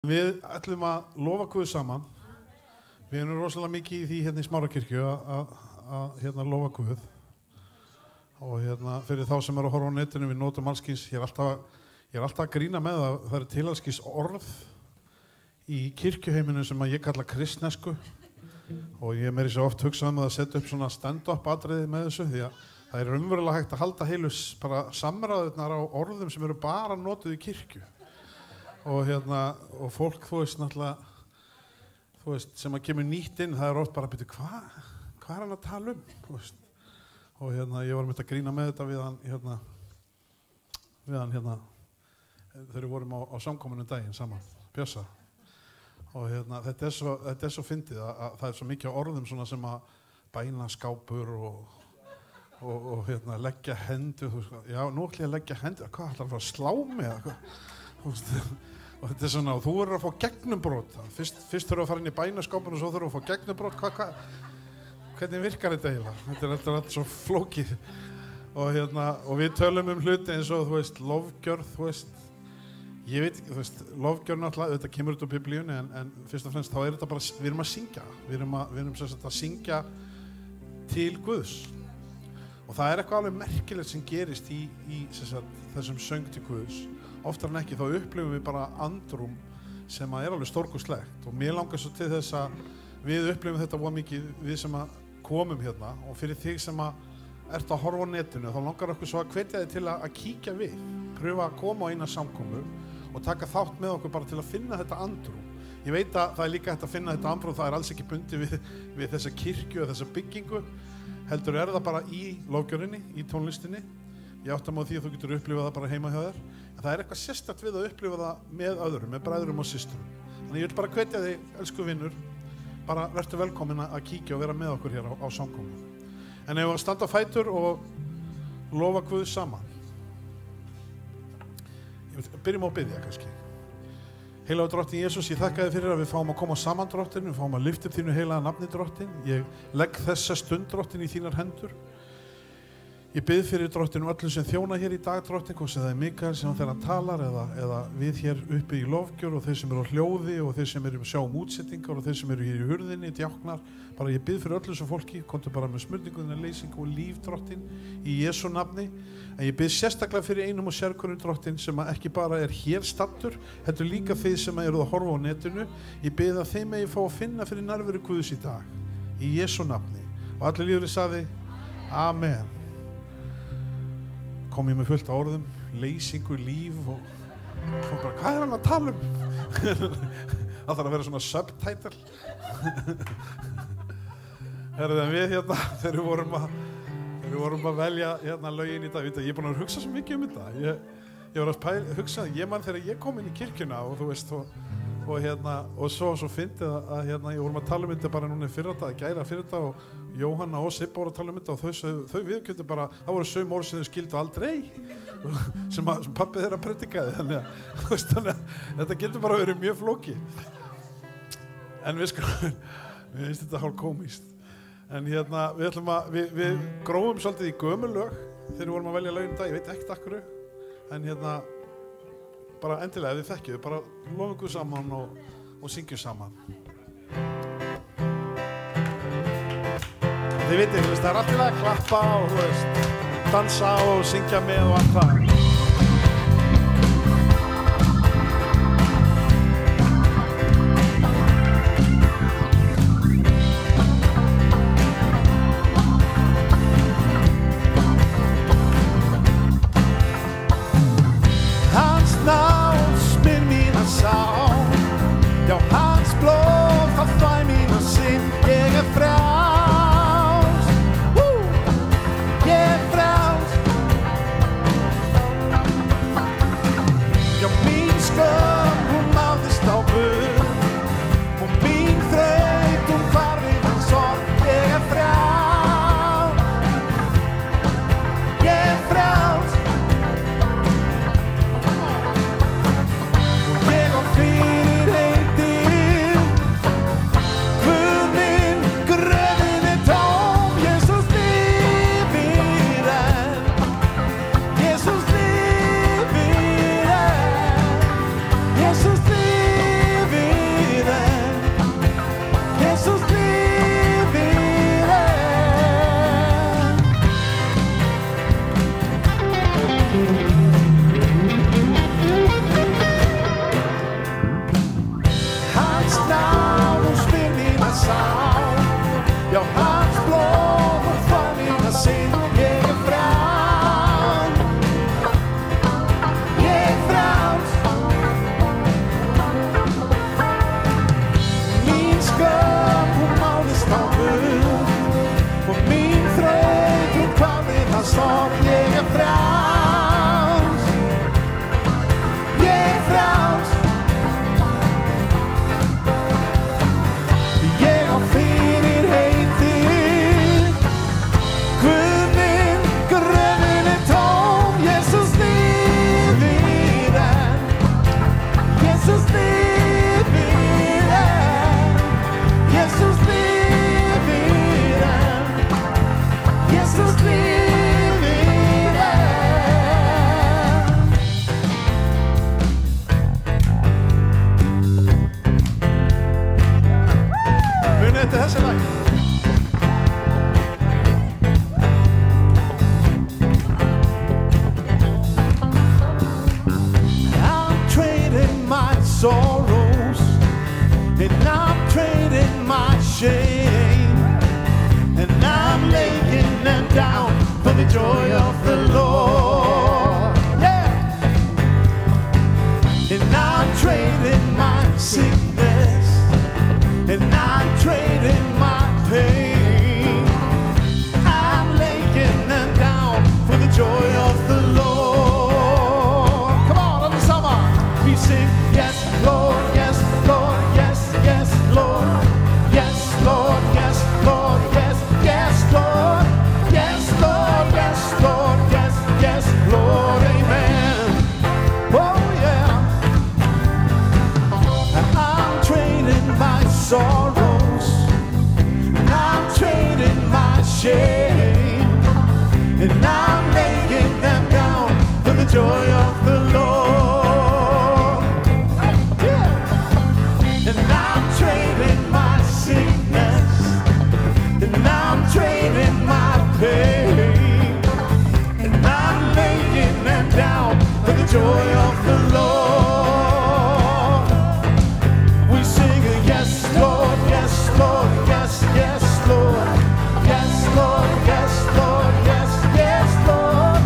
Við ætlum að lofa Guð saman. Við erum rosalega mikið í því hérna í Smárakirkju að lofa Guð. Og fyrir þá sem eru að horfa á netinu, við notum allskins, ég er alltaf að grína með það eru til allskins orð í kirkjuheiminu sem að ég kalla kristnesku. Og ég meiri svo oft hugsað að setja upp svona stand-up atriði með þessu, því að það er umverulega hægt að halda heilus bara samræðurnar á orðum sem eru bara notuð í kirkju. Og fólk, þú veist, náttúrulega, þú veist, sem að kemur nýtt inn, það er oft bara að byrja, hvað er hann að tala um, þú veist. Og ég var með að grína með þetta við hann þegar við vorum á samkomunum daginn saman, Bjössa. Og þetta er svo fyndið að það er svo mikið orðum svona sem að bæna skápur og leggja hendur, þú veist, já, nú ætlum ég að leggja hendur, hvað ætlar að fara að slá mig eða hvað? Og þetta er svona, og þú verður að fá gegnumbrot. Fyrst þurfa að fara inn í bænaskápun og svo þurfa að fá gegnumbrot. Hvernig virkar þetta eiginlega? Þetta er alltaf svo flókið. Og við tölum hluti eins og, þú veist, lofgjörð, þú veist, ég veit ekki, þú veist, lofgjörð náttúrulega, þetta kemur út á Biblíunni, en fyrst og fremst þá er þetta bara, við erum að syngja. Við erum sem sagt að syngja til Guðs. Og það er eitthvað alveg merkilegt sem gerist í sem sagt, þessum söng til Guðs. Oftar en ekki þá upplifum við bara andrúm sem að er alveg stórkostlegt og mér langar svo til þess að við upplifum þetta voða mikið við sem að komum hérna og fyrir þig sem að ert að horfa á netinu þá langar okkur svo að hvetja þig til að kíkja við, pröfa að koma á eina samkomu og taka þátt með okkur bara til að finna þetta andrúm. Ég veit að það er líka hægt að finna þetta andrúm, það er alls ekki bundið við þessa kirkju og þessa byggingu, heldur það bara í lofgjörðinni, í tónlistinni. Ég átta mig á því að þú getur upplifað það bara heima hjá þér. En það er eitthvað sérstakt við að upplifa það með öðrum, með bræðrum og systrum. Þannig ég vil bara hvetja þig, elsku vinnur, bara vertu velkomin að kíkja og vera með okkur hér á samkomu. En ef við standa á fætur og lofa Guð saman. Byrjum á að biðja kannski. Heilagur Drottinn Jesús, ég þakka þér fyrir að við fáum að koma saman Drottinn, við fáum að lyfta upp þínu heilaga nafni Drottinn. Ég legg þessa stund Drottinn í þínar hendur. Ég bið fyrir Drottinn öllum sem þjóna hér í dag Drottinn, hvort sem það er Mikael sem þeirra talar eða við hér uppi í lofgjör og þeir sem eru á hljóði og þeir sem eru að sjá útsettingar og þeir sem eru hér í hurðinni, djáknar. Bara ég bið fyrir öllum sem fólki, komdu bara með smurningunni, leysingu og líf Drottinn í Jesú nafni. En ég bið sérstaklega fyrir einum og sérkunnum Drottinn sem ekki bara er hér staddur, heldur líka þeir sem eru að horfa á netinu. Ég bið að þeim megi fá að finna fyrir nærveru Guðs í dag, í Jesú nafni. Og allir lífurinn sagði, Amen. Kom ég með fullt á orðum, leysingu, líf og bara, hvað er hann að tala um? Það þarf að vera svona subtitle. En við þegar við vorum að velja lögin í dag, ég er búin að hugsa svo mikið þetta. Ég var að hugsa, ég man þegar ég kom inn í kirkjuna og þú veist, og svo fyndið að ég vorum að tala um þetta bara núna gæra fyrir þetta og Jóhanna og Sibba voru að tala um þetta og þau viðkjöndu bara, það voru söm orð sem þau skildu aldrei sem pabbi þeirra predikaði, þannig að þetta getur bara verið mjög flókið. En við finnst þetta hálf komískt. En við grófum svolítið í gömul lög þegar við vorum að velja lögin í dag, ég veit ekkert af hverju, en bara endilega þið þekkið, bara lofum Guð saman og syngjum saman. Þið vitið, það er alltaf að klappa og dansa og syngja með og allt það. Já, hans blóð, það þvæ mína sinn, ég er frjáls, ég er frjáls. Ja, hans blod för mina synd ger fram. Ger fram. Min skam på Magnus tabut och min fröjd och kvallit hans svar ger fram. Ger fram. Jeg finner hej till Gudmen grönen är tom. Jesus liv i den. Jesus liv i den. Jesus liv i den. Jesus liv i den. Men det här ser jag. I'm trading my sorrows and I'm trading my shame and I'm laying them down for the joy of the Lord. Yeah. And I'm trading my sickness and I'm trading my pain. I'm laying them down for the joy of the Lord. Come on, let me summer. We sing, yes, Lord, yes, Lord, yes, yes, Lord. Yes, Lord, yes, Lord, yes, yes, Lord. Yes, Lord, yes, Lord, yes, yes, Lord, amen. Oh, yeah. And I'm trading my sorrows, and I'm trading my shame, and I'm laying them down for the joy of the Lord. Yeah. And I'm trading my sickness, and I'm trading my pain, and I'm laying them down for the joy of the Lord. We sing a yes, Lord, yes, Lord, yes, yes, Lord. Yes, Lord, yes, Lord, yes, yes, Lord.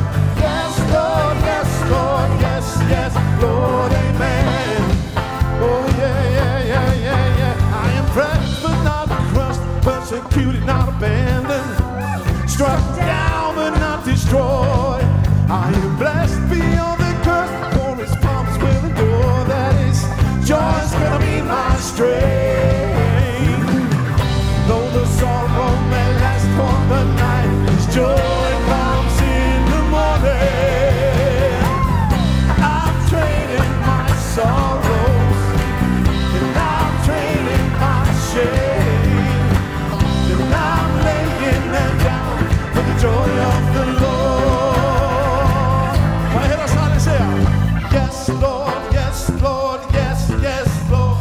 Yes, Lord, yes, Lord, yes, yes, Lord, amen. Oh, yeah, yeah, yeah, yeah, yeah. I am pressed but not crushed, persecuted, not abandoned, struck down but not destroyed. I am blessed beyond the curse, for his promise will endure. That is joy's gonna be my strength. Though the sorrow may last for the night, his joy comes in the morning. I'm trading my sorrows, and I'm trading my shame, and I'm laying them down for the joy of the Lord. Vai hela salen säga, yes Lord, yes Lord, yes, yes Lord.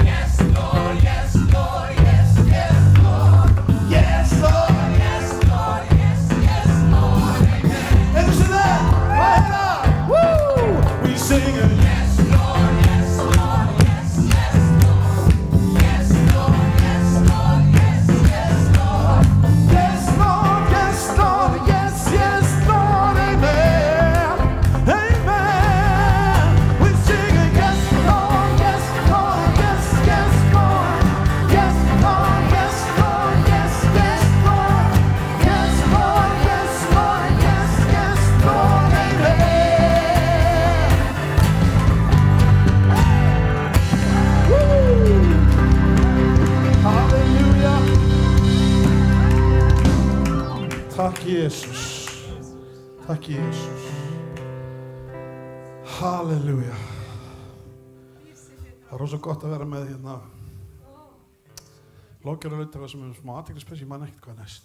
Yes Lord, yes Lord, yes, yes Lord. Yes Lord, yes Lord, yes, yes Lord, amen. Är du så där? Vai hela! Woo! We sing a yes Lord, yes Lord, yes, yes Lord. Yes Lord, yes Lord, yes, yes Lord. Yes Lord, yes Lord, yes, yes Lord, amen. Amen. We sing a yes Lord, yes Lord, yes, yes Lord. Yes Lord, yes Lord, yes, yes Lord. Yes Lord, yes Lord, yes, yes Lord, amen. Woo! Halleluja. Tack Jesus. Tack Jesus. Halleluja. Það er rosa gott að vera með hérna Lókjara lautara sem smá athyglispress, ég man ekkert hvað er næst.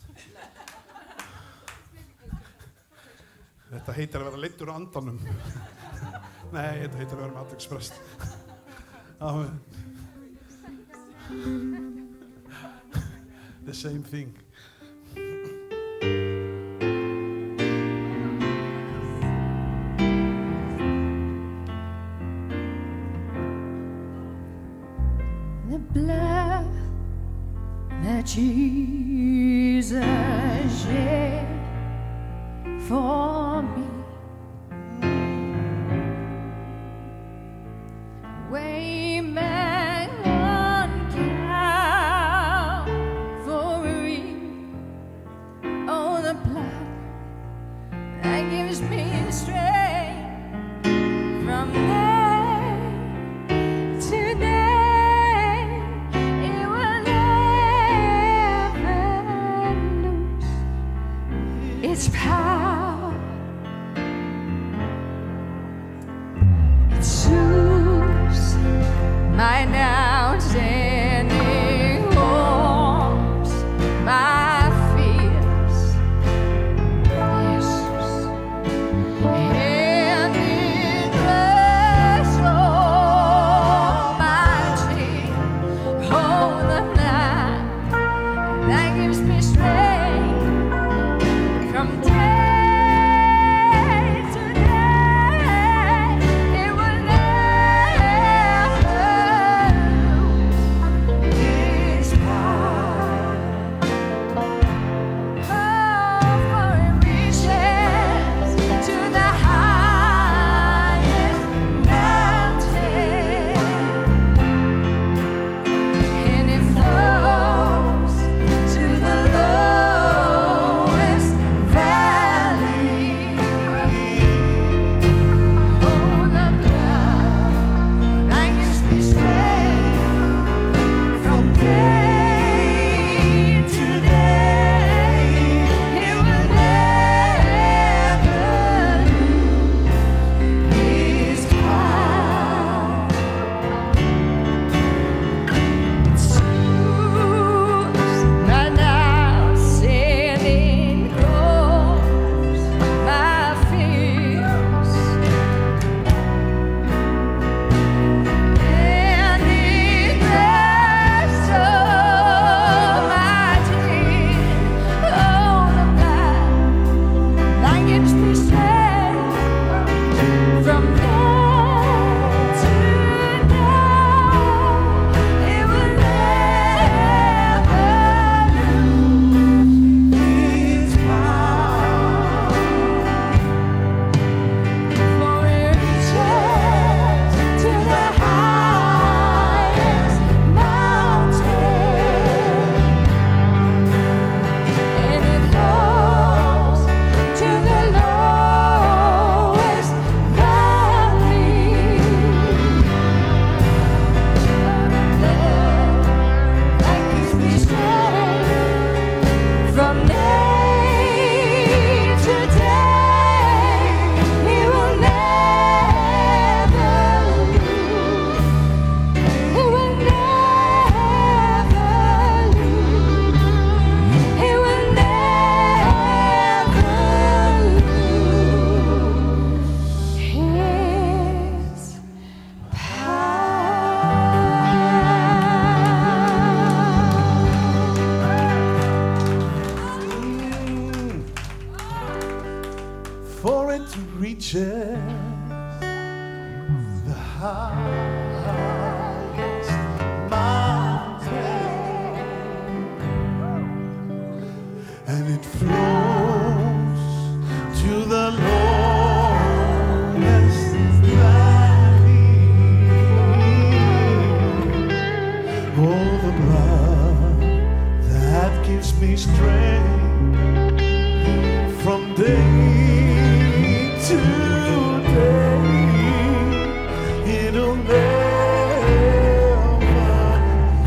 Þetta heitir að vera leiddur á andanum. Nei, þetta heitir að vera með athyglispress. Amen. The same thing. that Jesus shed for me. Way back on Calvary, oh, the blood that gives me strength from day to day, it will never lose its power. It soothes my now standing hopes, my fears, Jesus, and it rests almighty, oh, the night that gives me strength from day to day, it will never lose its power. Oh, for it reaches to the highest mountain, and it flows to the lowest valley. Oh, the blood that gives me strength from day to day, it will never lose its power. It soothes my now standing hopes, my fears, and it rests almighty, oh, the blood that gives me strength from day to day, it will never lose its power. For it reaches to the highest mountain, and it flows to the lowest valley. That gives me strength from day to day, it will never lose. It will never lose. It will never lose its For it reaches the highest mountain, and it flows to the lowest valley. Oh, the blood that gives me strength from day to day, it'll never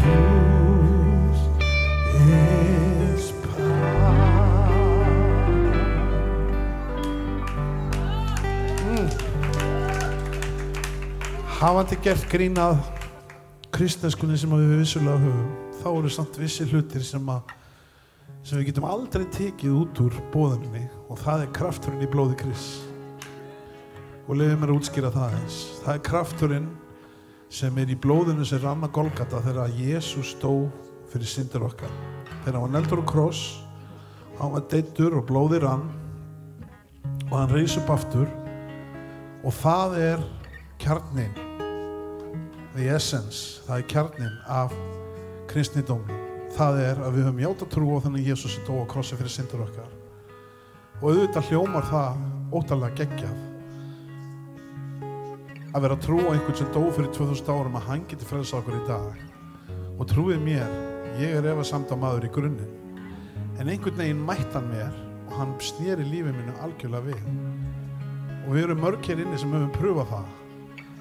lose its power. Hafandi gert grín að kristneskunni sem við vissulega höfum, þá eru samt vissi hlutir sem við getum aldrei tekið út úr boðuninni, og það er krafturinn í blóði Krists. Og leyfið mér að útskýra það eins. Það er krafturinn sem er í blóðinu sem rann að Golgata þegar Jesús dó fyrir syndir okkar. Þegar hann var negldur á kross, hann var deyddur og blóðið rann og hann reis upp aftur, og það er kjarninn, the essence, það er kjarninn af kristnidómnum. það að við höfum játað trú á þennan Jesús sem dó á krossi fyrir syndir okkar. Og auðvitað hljómar það óttalega geggjað að vera að trú á einhvern sem dó fyrir 2000 árum að hann geti frelsað okkur í dag. Og trúið mér, ég efasemda maður í grunninn, en einhvern veginn mætti hann mér og hann sneri lífið mínu algjörlega við. Og við erum mörg hér inni sem höfum pröfað það,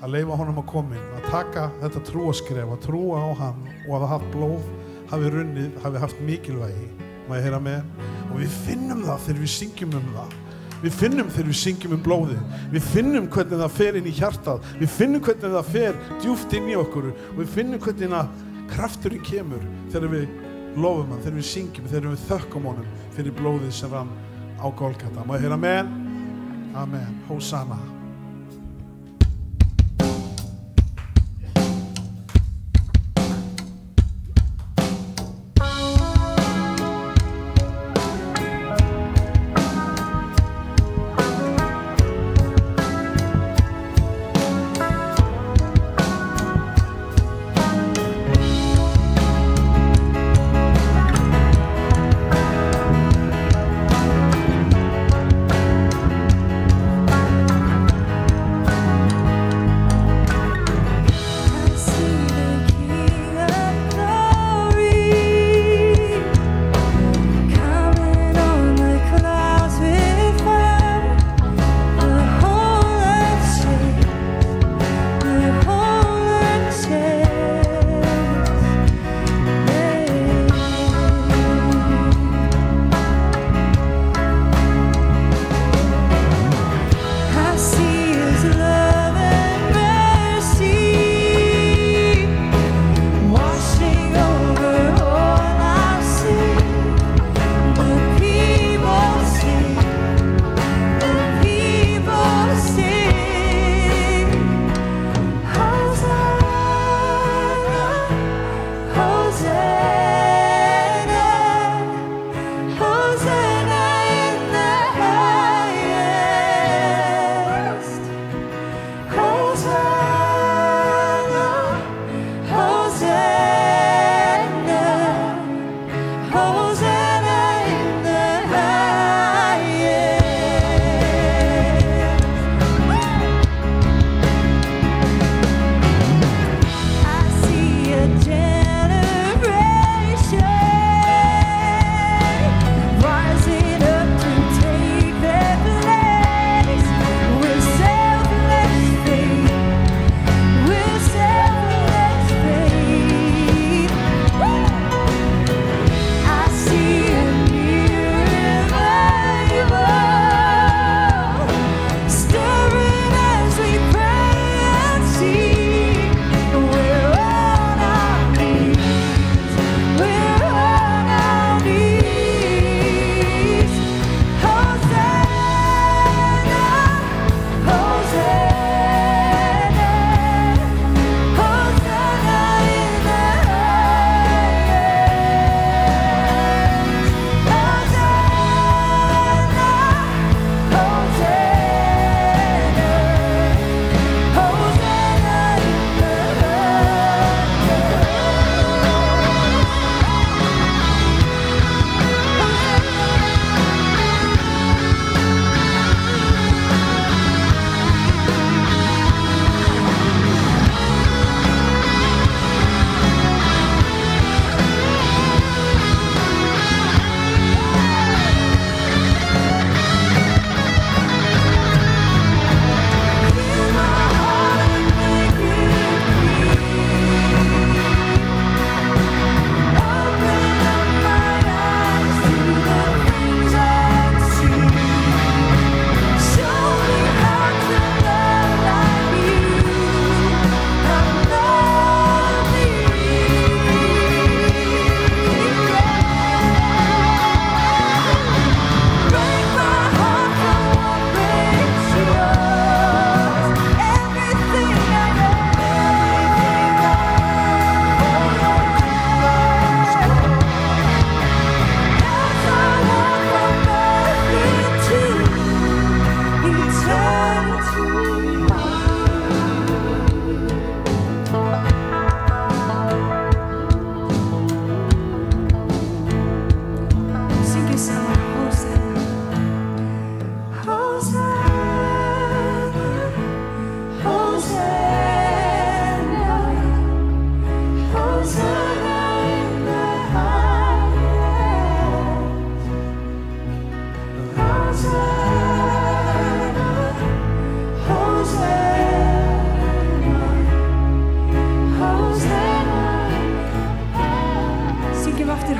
að leyfa honum að koma inn, að taka þetta trúaskref, að trúa á hann og að haft blóð, hafi runnið, hafi haft mikilvægi. Má ég heyra með? Og við finnum það þegar við syngjum það. Við finnum þegar við syngjum blóðið. Við finnum hvernig það fer inn í hjartað. Við finnum hvernig það fer djúpt inn í okkur. Og við finnum hvernig krafturinn kemur þegar við lofum hann, þegar við syngjum, þegar við þökkum honum fyrir blóðið sem rann á Golgata. Má ég heyra með? Amen. Hosanna.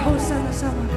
Hosanna saman.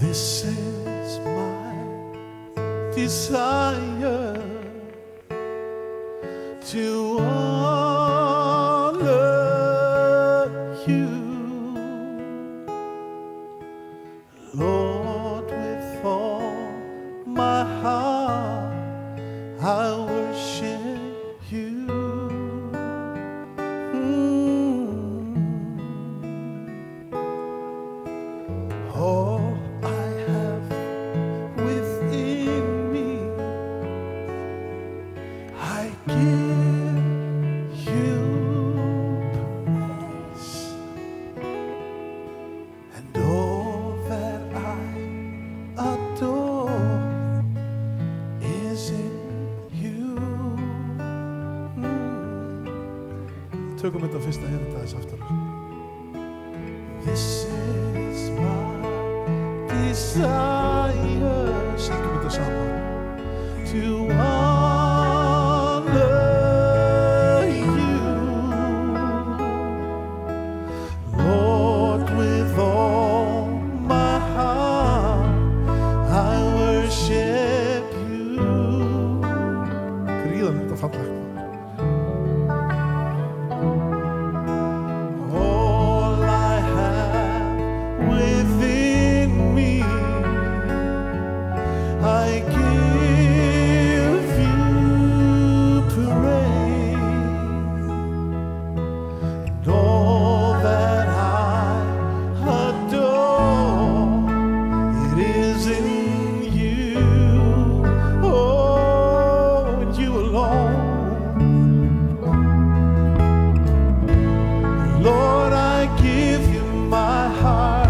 This is my desire to honor you, Lord, with all my heart I worship you. All I have within me, I give you praise, and all that I adore is in you. Tökum þetta fyrsta hérna þess aftur. This is my desire, Syngjum þetta saman. to honor you, Lord, with all my heart I worship you. Gríðarlegt og fallegt. All I have within me, I give you praise, and all that I adore, it is in you, oh, and you alone. Lord, I give you my heart,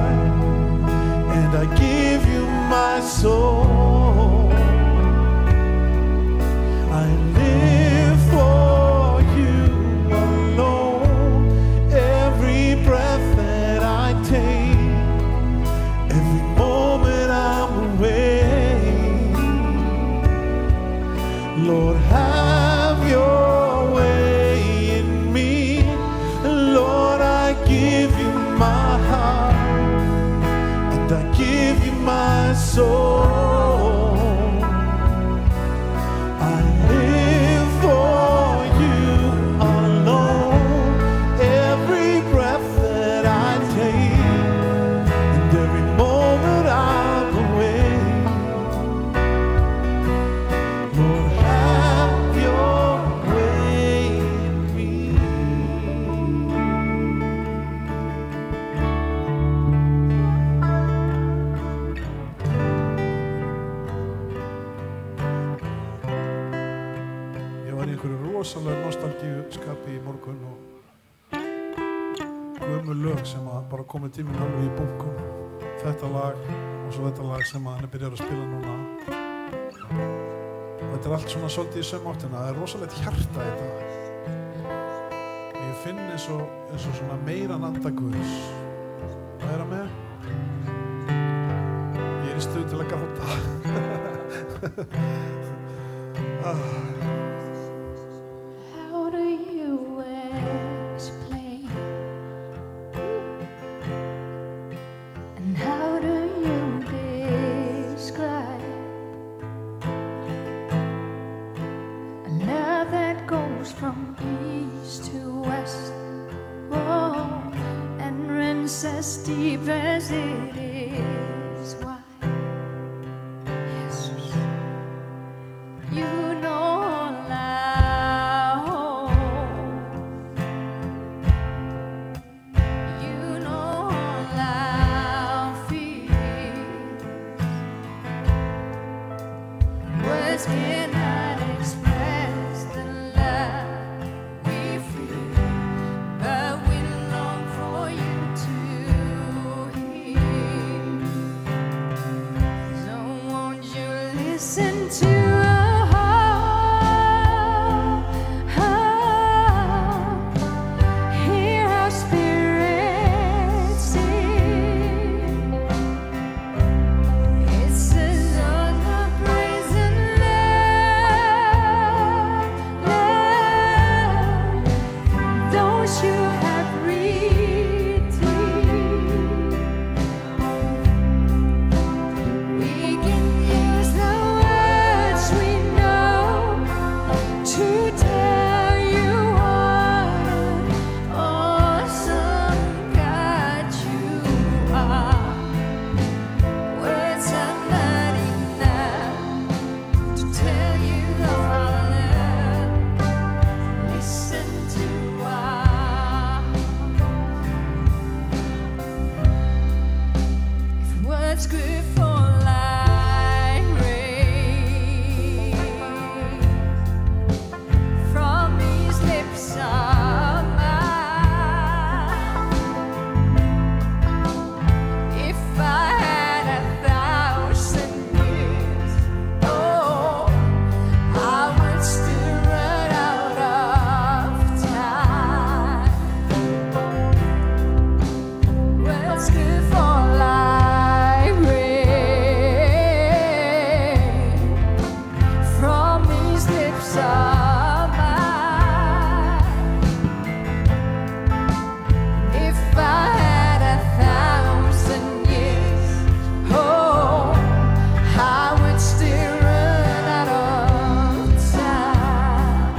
and I give you my soul. I live for you alone. Every breath that I take, every moment I'm awake, Lord, have your way in me. Lord, I give you my heart, and I give you my soul. I live for you alone. Every breath that I take, and every moment I'm awake, Lord, have your way in me. Ég var í einhverju rosalega nostalgíuskapi í morgun og gömul lög sem að bara komið tíminn alveg í bunkum. Þetta lag og svo þetta lag sem að hann er byrjað að spila núna. Þetta Þetta allt svona svolítið í sömu áttina. Það rosalegt hjarta í þetta. Ég finn eins og svona meira anda Guðs. Meira með? Ég í stuð til að gráta. How do you explain? And how do you describe a love that goes from east to west, oh, and runs as deep as it is wide? Jesus, you know all I hold. You know all I feel. Words cannot express the love we feel, but we long for you to hear. So won't you listen to hear our spirits sing? It's a song of praise and love, those you have redeemed. We can use the words we know to tell you what an awesome God you are. Words are not enough to tell you of our love. Listen to our if words could fall like rain from these lips of mine, if I had 1,000 years, oh, I would still run out of time. Words could fall like rain from these lips of mine. If I had 1,000 years, oh, I would still run out of time.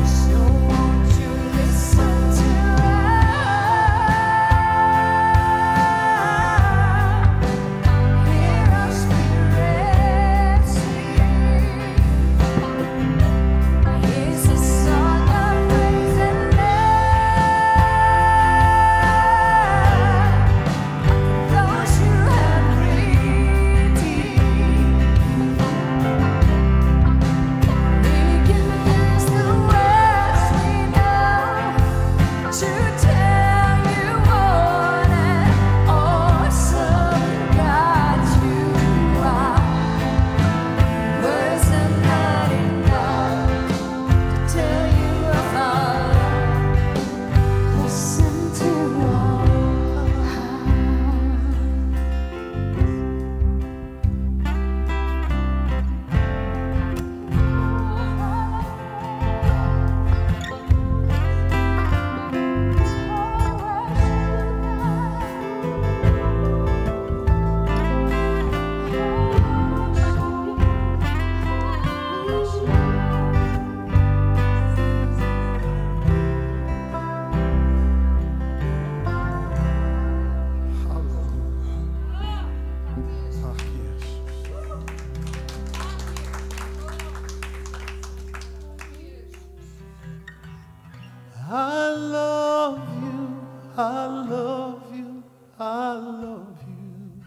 So won't you listen to hear our spirits sing? It's a song of praise and love, those you have redeemed. We can use the words we know to tell you what an awesome God you are. Words are not enough to tell you of our love. Listen to our Takk Jesus. I love you, I love you, I love you.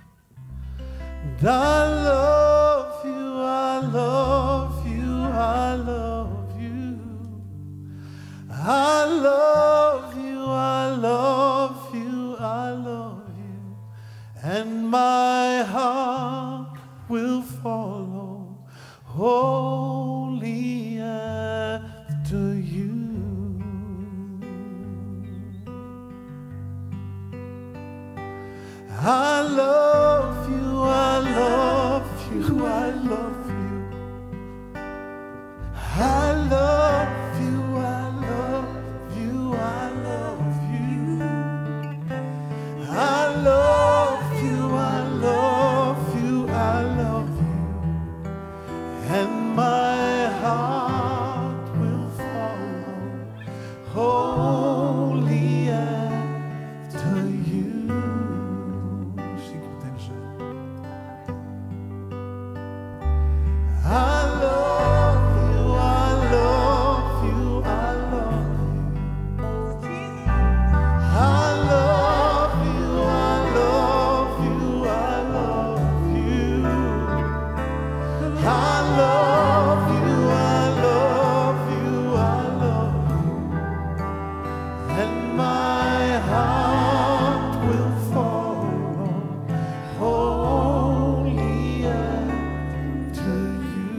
And I love you, I love you, I love you. I love you, I love you, I love you. And my heart will follow wholly after you. I love you, I love you, I love you. I love you, I love you, I love you. I love you, I love you, I love you. And my heart will follow wholly after you. I love you, I love you, I love you. I love you, I love you, I love you. I love you, I love you, I love you. And my heart will follow wholly after you.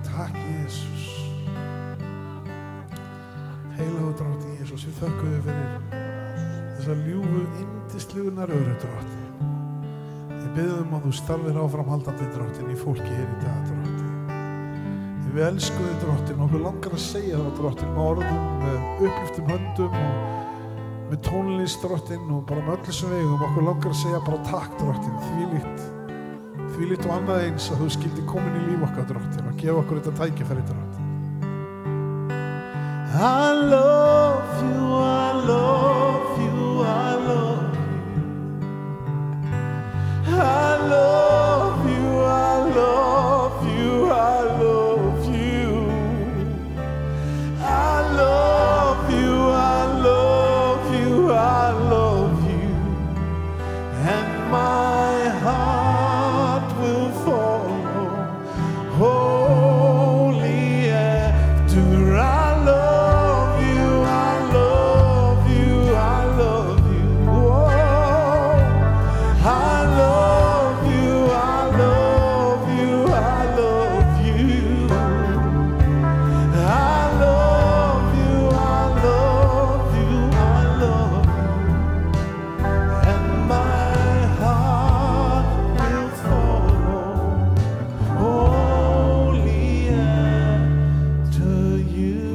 Takk Jesus. Heilagur Drottinn Jesus, við þökkum þér fyrir þessa ljúfu, yndislegu nærveru Drottinn. Við biðjum að þú starfir áframhaldandi Drottinn í fólki hér í dag Drottinn. Við elskum þig Drottinn og okkur langar að segja það Drottinn með orðum, með upplyftum höndum og með tónlist Drottinn og bara með öllu sem vegum. Okkur langar að segja bara takk Drottinn, þvílíkt og annað eins að þú skildi komin í líf okkar Drottinn og gefa okkur þetta tækifæri Drottinn. I love you, I love you, I love you. I love you, I love you, I love you. I love you, I love you, I love you. And my heart will follow wholly after. I love you, I love you, I love you. Oh, I love you, I love you, I love you. I love you, I love you, I love you. And my heart will follow wholly after you.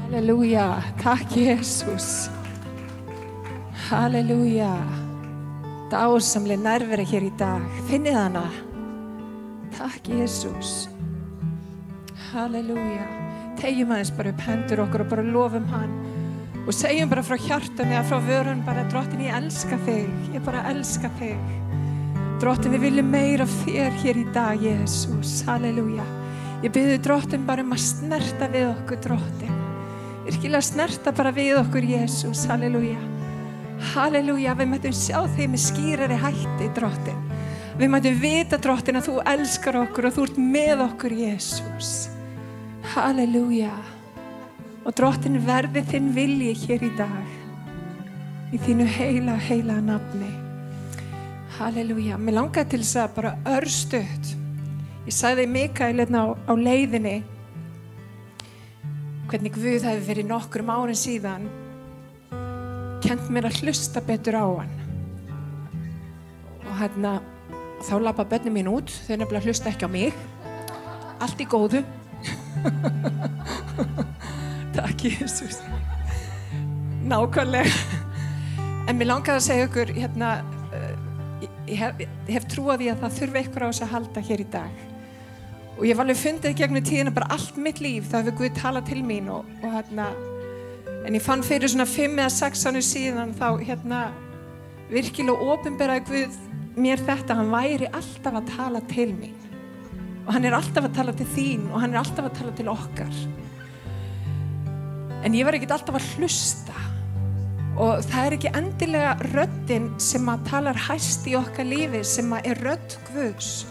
Halleluja, takk Jesus. Halleluja. Dásamleg nærvera hér í dag. Finnið hana. Takk Jesus. Halleluja. Tegjum aðeins bara upp hendur okkur og bara lofum hann og segjum bara frá hjartanu eða frá vörun bara Drottinn, ég elska þig. Ég bara elska þig. Drottinn, við viljum meira af þér hér í dag, Jesus. Halleluja. Ég biður Drottinn bara að snerta við okkur, Drottinn. Virkilega snerta bara við okkur, Jesus. Halleluja. Halleluja. Við mættum sjá þig með skýrari hætti, Drottinn. Við mættum vita, Drottinn, að þú elskar okkur og þú ert með okkur, Jesus. Halleluja. Og Drottinn, verði þinn vilji hér í dag. Í þínu heila nafni. Halleluja. Mér langaði til þess að bara örstutt. Ég sagði Mikael á leiðinni hvernig Guð hefði fyrir nokkrum árin síðan kennt mér að hlusta betur á hann. Og þá labba börnin mín út, þau nefnilega hlusta ekki á mig. Allt í góðu. Takk Jesus. Nákvæmlega. En mér langaði að segja ykkur, ég hef trúað því að það þurfi eitthvað á þess að halda hér í dag. Og ég hef alveg fundið gegnum tíðina bara allt mitt líf, það hefur Guð talað til mín en ég fann fyrir svona 5 eða 6 árum síðan þá virkilega opinberaði Guð mér þetta, hann væri alltaf að tala til mín. Og hann alltaf að tala til þín og hann alltaf að tala til okkar. En ég var ekkert alltaf að hlusta. Og það ekki endilega röddin sem að talar hæst í okkar lífi sem að rödd Guðs.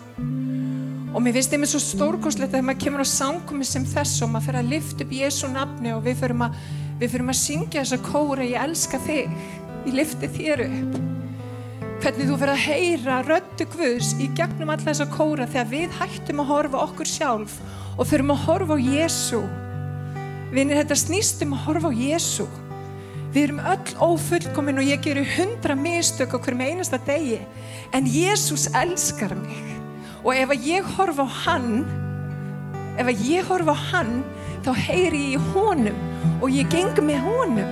Og mér finnst þeim svo stórkostlegt þegar maður kemur á samkomi sem þess og maður fer að lyfta upp Jesú nafni og við förum að syngja þessa kóra, ég elska þig, ég lyfti þér upp. Hvernig þú fer að heyra röddu Guðs í gegnum alla þessa kóra þegar við hættum að horfa okkur sjálf og förum að horfa á Jesú. Vinir, þetta snýst að horfa á Jesú. Við erum öll ófullkomin og ég geri 100 mistök á hverjum einasta degi, en Jesús elskar mig. Og ef ég horfa á hann, þá heyri ég í honum og ég geng með honum.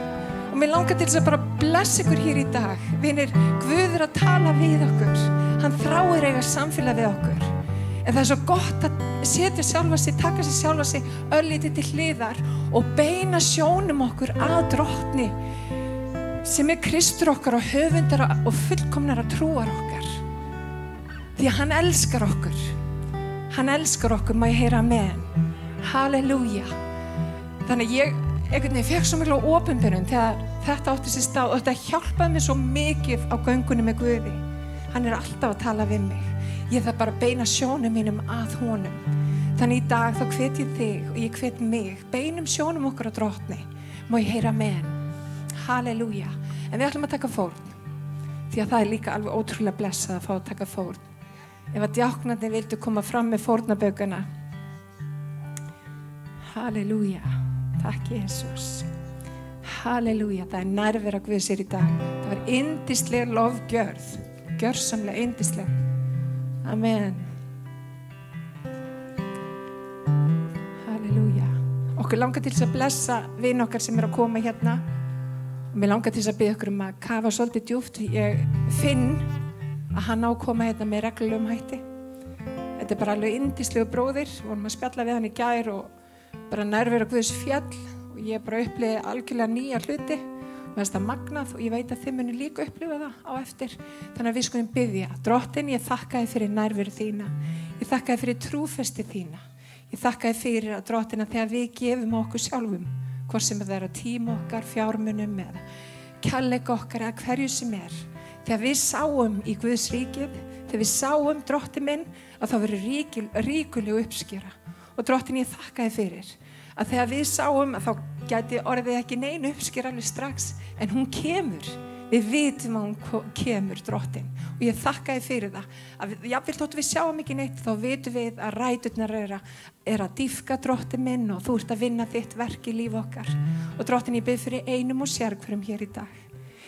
Og mér langar til þess að bara blessa ykkur hér í dag. Vinir, Guð að tala við okkur. Hann þráir eiga samfélag við okkur. En það svo gott að setja sjálfa sig, taka sig sjálfa sig örlítið til hliðar og beina sjónum okkur að Drottni sem Kristur okkar og höfundar og fullkomnara trúar okkar. Því að hann elskar okkur. Hann elskar okkur, má ég heyra amen. Halleluja. Þannig ég fekk svo mikla opinberun þegar þetta átti sér stað og þetta hjálpaði mér svo mikið á göngunni með Guði. Hann alltaf að tala við mig. Ég þarf bara að beina sjónum mínum að honum. Þannig í dag þá hvet ég þig og ég hvet mig. Beinum sjónum okkur á Drottni. Má ég heyra amen. Halleluja. En við ætlum að taka fórn. Því að það líka alveg ótrúlega blessað að fá að taka fórn. Ef að djáknarnir vildu koma fram með fórnabökuna. Halleluja. Takk Jesús. Halleluja. Það nærvera Guðs í dag. Það var yndisleg lofgjörð. Gjörsamlega yndisleg. Amen. Halleluja. Okkur langar til þess að blessa vin okkar sem að koma hérna. Og mér langar til þess að biðja okkur að kafa svolítið djúpt. Ég finn að hann á að koma hérna með reglulegum hætti. Þetta bara alveg yndislegu bróðir. Við vorum að spjalla við hann í gær og bara nærvera Guðs fjall. Og ég bara uppliði algjörlega nýja hluti. Mér finnst það magnað og ég veit að þið muni líka upplifa það á eftir. Þannig að við skulum biðja. Drottinn, ég þakka þér fyrir nærveru þína. Ég þakka þér fyrir trúfesti þína. Ég þakka þér fyrir að Drottinn að þegar við gefum okkur sjálfum, hvort sem það er að tíma okkar, fjármunum eða kærleika okkar eða hverju sem er. Þegar við sáum í Guðs ríkið, þegar við sáum Drottinn minn, að það verður ríkuleg uppskera. Og Drottinn, ég þakka þér fyrir að þegar við sáum að þá gæti orðið ekki neinu uppsker alveg strax, en hún kemur. Við vitum að hún kemur, Drottinn. Og ég þakka þér fyrir það. Að jafnvel þótt við sjáum ekki neitt, þá vitum við að ræturnar er að dýpka, Drottinn minn, og þú ert að vinna þitt verk í líf okkar. Og Drottinn, ég bið fyrir einum og sérhverjum hér í dag.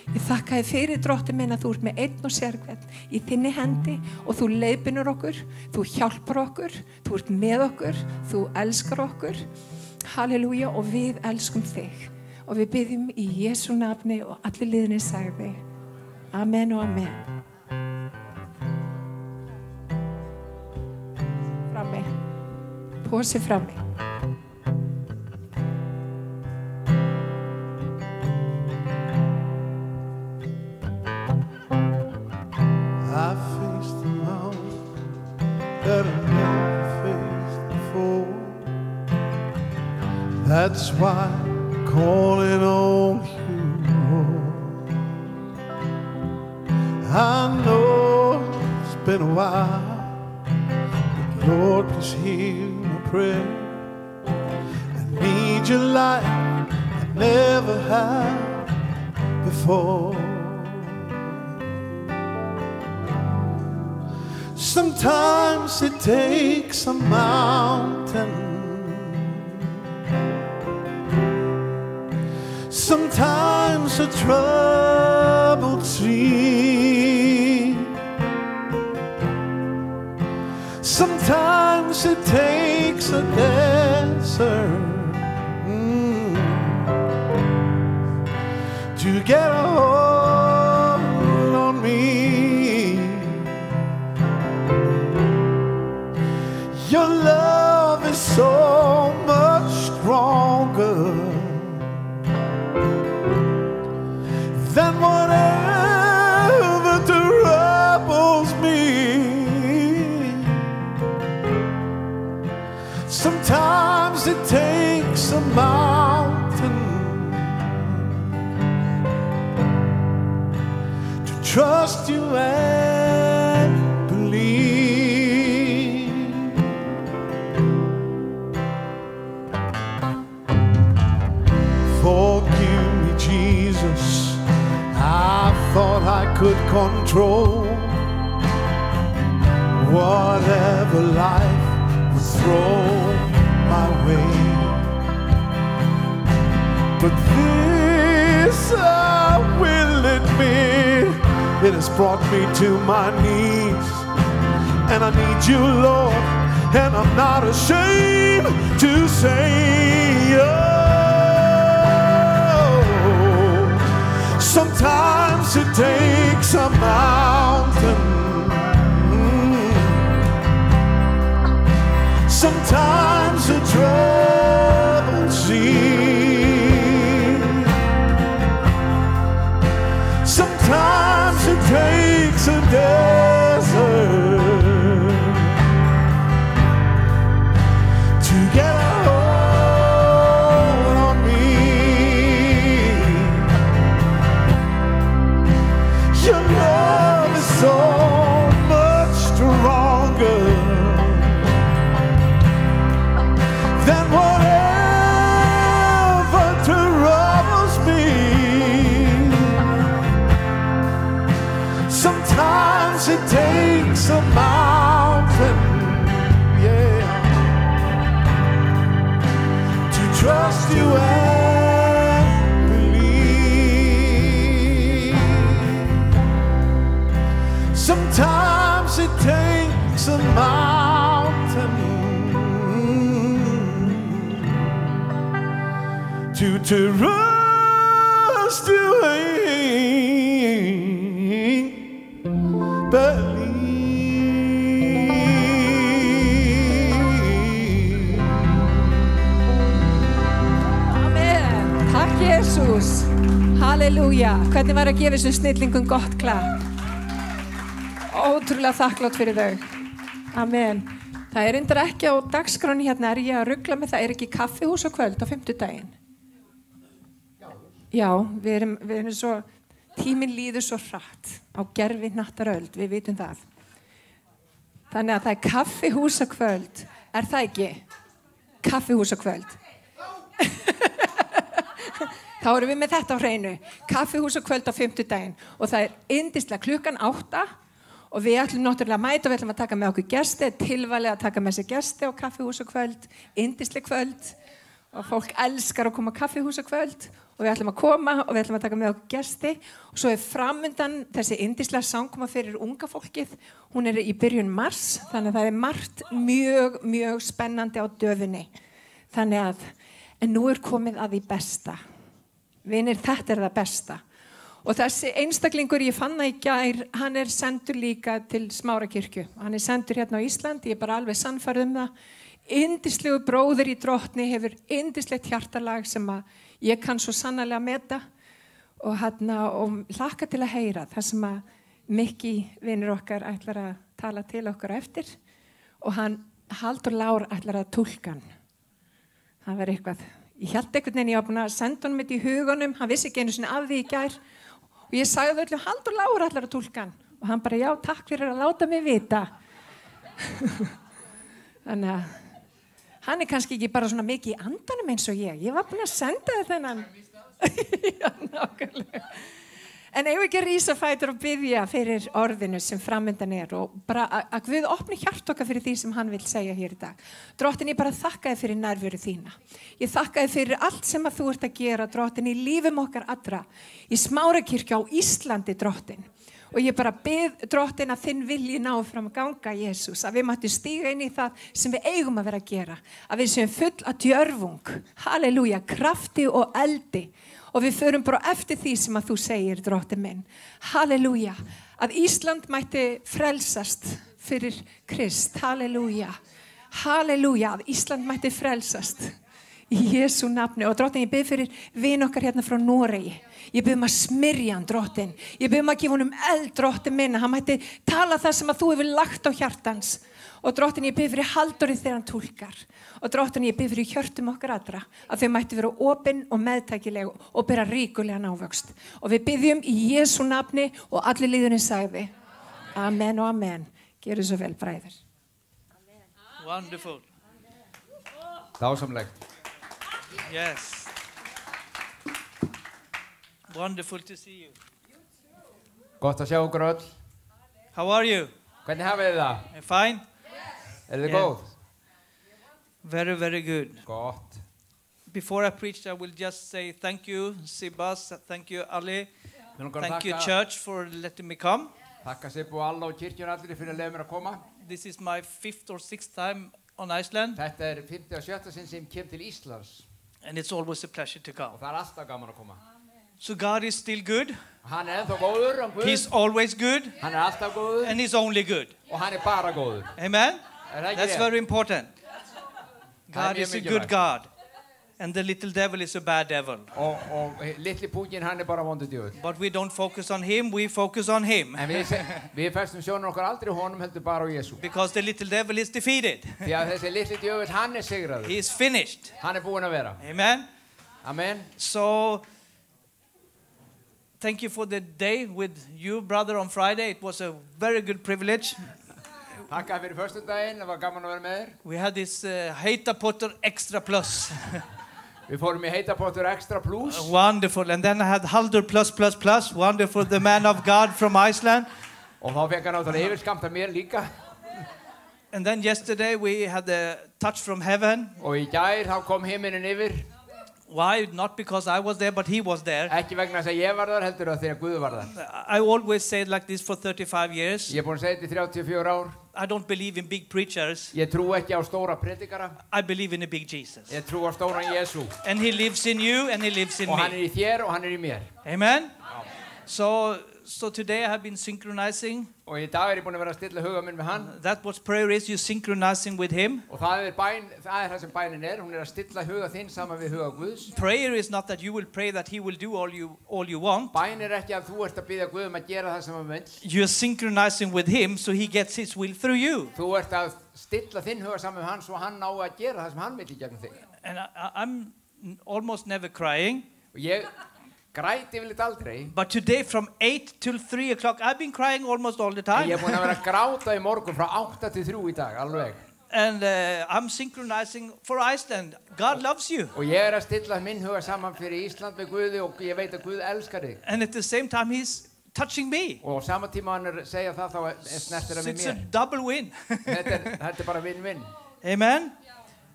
Ég þakka þér fyrir, Drottinn minn, að þú ert með einn og sérhvern í þinni hendi og þú leiðbinur okkur, þú hjálpar okkur, þú ert með okkur, þú elskar okkur. Halleluja, og við elskum þig og við biðjum í Jesú nafni og allir liðinni sagði amen og amen. Frammi, pósi frammi. I faced the mountain that I never faced before. That's why I'm calling on you, Lord. I know it's been a while, but Lord, please hear my prayer. I need your light I never had before. Sometimes it takes a mountain, sometimes a troubled sea, sometimes it takes a desert to get a hold on me. Your love is so much stronger than whatever troubles me. Sometimes it takes a mountain to trust you and believe. control. Whatever life will throw my way, but this I will admit, it has brought me to my knees, and I need you, Lord, and I'm not ashamed to say, oh, sometimes it takes a mountain, sometimes a troubled sea, sometimes it takes a desert to get a hold on me. Your love is so much stronger than whatever troubles me. Sometimes it takes a mountain, yeah, to trust you and believe. Sometimes it takes a mountain to trust you and believe. Amen. Takk Jesus. Halleluja. Hvernig var að gefa þessum snillingum gott klapp? Ótrúlega þakklátt fyrir þau. Amen. Það er reyndar ekki á dagskráni hérna, er ég að rugla með það, er ekki kaffihús á kvöld á 50-daginn? Já, við erum svo, tíminn líður svo hratt á gerfi hnattaröld, við vitum það. Þannig að það er kaffihús á kvöld, er það ekki? Kaffihús á kvöld. Þá erum við með þetta á hreinu, kaffihús á kvöld á 50-daginn og það er yndislega klukkan 8 og við ætlum náttúrulega að mæta og við ætlum að taka með okkur gesti, tilvalið að taka með sér gesti á kaffihús á kvöld, yndislega kvöld og fólk elskar að koma á kaffihús á kvöld og við ætlum að koma og við ætlum að taka með okkur gesti og svo er framundan þessi yndislega samkoma fyrir unga fólkið, hún er í byrjun mars, þannig að það er margt mjög, mjög spennandi á döfinni. Þannig að, en nú er komið að því besta. Vinir, þetta er það besta. Og þessi einstaklingur, ég fann það í gær, hann er sendur líka til Smárakirkju. Hann er sendur hérna á Íslandi, ég er bara alveg sannfærð það. Yndislegu bróðir í Drottni, hefur yndislegt hjartalag sem að ég kann svo sannarlega meta og hlakka til að heyra það sem að Mikki, vinur okkar, ætlar að tala til okkar eftir og hann, Halldór Lár, ætlar að túlka hann. Það var eitthvað. Ég held einhvern veginn, ég var búin að senda honum þetta í hugunum, hann vissi ekki einu sinni af því í gær og ég sagði öllu, Halldór Lár ætlar að túlka hann og hann bara, já, takk fyrir að láta mig vita. Þannig að hann er kannski ekki bara svona mikið í andanum eins og ég var búin að senda þið þennan. Já, nákvæmlega. En eigum við ekki að rísa fætur og biðja fyrir orðinu sem framöndan er og bara að Guð opni hjart okkar fyrir því sem hann vil segja hér í dag. Drottin, ég bara þakka þið fyrir nærveru þína. Ég þakka þið fyrir allt sem að þú ert að gera, Drottin, í lífum okkar allra, í Smárakirkju á Íslandi, Drottin. Og ég bara bið, Drottin, að þinn vilji ná fram að ganga, Jesús, að við mættum stíga inn í það sem við eigum að vera að gera, að við séum full af djörfung, halleluja, krafti og eldi. Og við förum bara eftir því sem að þú segir, Drottin minn. Halleluja. Að Ísland mætti frelsast fyrir Krist. Halleluja. Halleluja. Að Ísland mætti frelsast í Jesú nafni. Og Drottin, ég bið fyrir vin okkar hérna frá Noregi. Ég bið að smyrja hann, Drottin. Ég bið að gefa honum eld, Drottin minn. Hann mætti tala það sem að þú hefur lagt á hjartans. Og Drottin, ég bið fyrir Halldóri þegar hann túlkar. Og Drottin, ég bið fyrir hjörtum okkar allra að þau mættu vera opin og meðtækileg og bera ríkulega návöxt. Og við biðjum í Jesú nafni og allir liðurinn sagði. Amen og amen. Gerðu svo vel, bræður. Wonderful. Dásamlegt. Yes. Wonderful to see you. Gott að sjá ykkur öll. How are you? Hvernig hafið þið það? Fine? Er þið Yeah. góð? Very, very good. Gott. Before I preach, I will just say thank you, Sibas, thank you, Ali, Við langar að thank you, þakka- church, for letting me come. Þakka Sibbu og alla og kirkjun allir fyrir að leiða mér að koma. This is my 5th or 6th time on Iceland, Þetta er 50 og 70 sinn sem kem til Íslands and it's always a pleasure to come. og það er alltaf gaman að koma. So God is still good. Hann er ennþá góður, hann He's Guð. always good, Hann er alltaf góður and He's only good. og hann er bara góður. Amen? Er það ekki That's rétt? very important. God mjög is a mikilvægt. good God, and the little devil is a bad devil. Og litli púkin hann er bara vondu djöfull. But we don't focus on him, we focus on him. En við festum sjónum okkar aldrei honum heldur bara á Jesú. Because the little devil is defeated. Því að þessi litli djöfull hann er sigraður. He is finished. Hann er búinn að vera. Amen? Amen. So, thank you for the day with you, brother, on Friday. It was a very good privilege. Takk fyrir föstudaginn, það var gaman að vera með þér. We had this Heita Potter Extra Plus. Við fórum í Heita Potter Extra Plus. Wonderful. And then I had Haldur Plus Plus Plus. Wonderful. The man of God from Iceland. Og þá fekk hann náttúrulega yfirskamt af mér líka. And then yesterday we had a touch from heaven. Og í gær þá kom himinin yfir. Why? Not because I was there, but he was there. Ekki vegna þess að ég var þar heldur að því að Guð var þar. I always say it like this for 35 years. Ég er búinn að segja þetta í 34 ár. I don't believe in big preachers. Ég trú ekki á stóra predikara. I believe in a big Jesus. Ég trú á stóran Jesú. And he lives in you and he lives in Og hann me. er í þér og hann er í mér. Amen? So today I have been synchronizing. Og í dag er ég búinn að vera að stilla huga minn með hann. That what prayer is, you're synchronizing with him. Og það er það sem bænin er. Hún er að stilla huga þinn saman við huga Guðs. Prayer is not that you will pray that he will do all you want. Bæn er ekki að þú ert að biðja Guð að gera það sem hann vill. You're synchronizing with him so he gets his will through you. Þú ert að stilla þinn huga saman með hann svo hann á að gera það sem hann vill í gegnum þig. And I'm almost never crying. Og ég græti yfirleitt aldrei. But today from 8 till 3 o'clock, I've been crying almost all the time. Ég er búinn að vera að gráta í morgun frá 8 til 3 í dag, alveg. And I'm synchronizing for Iceland. God loves you. Og ég er að stilla minn huga saman fyrir Ísland með Guði og ég veit að Guð elskar þig. And at the same time, he's touching me. Og á sama tíma hann er að segja það þá snertir það So með it's a mér. double win. Þetta er bara vinn-vinn. Amen?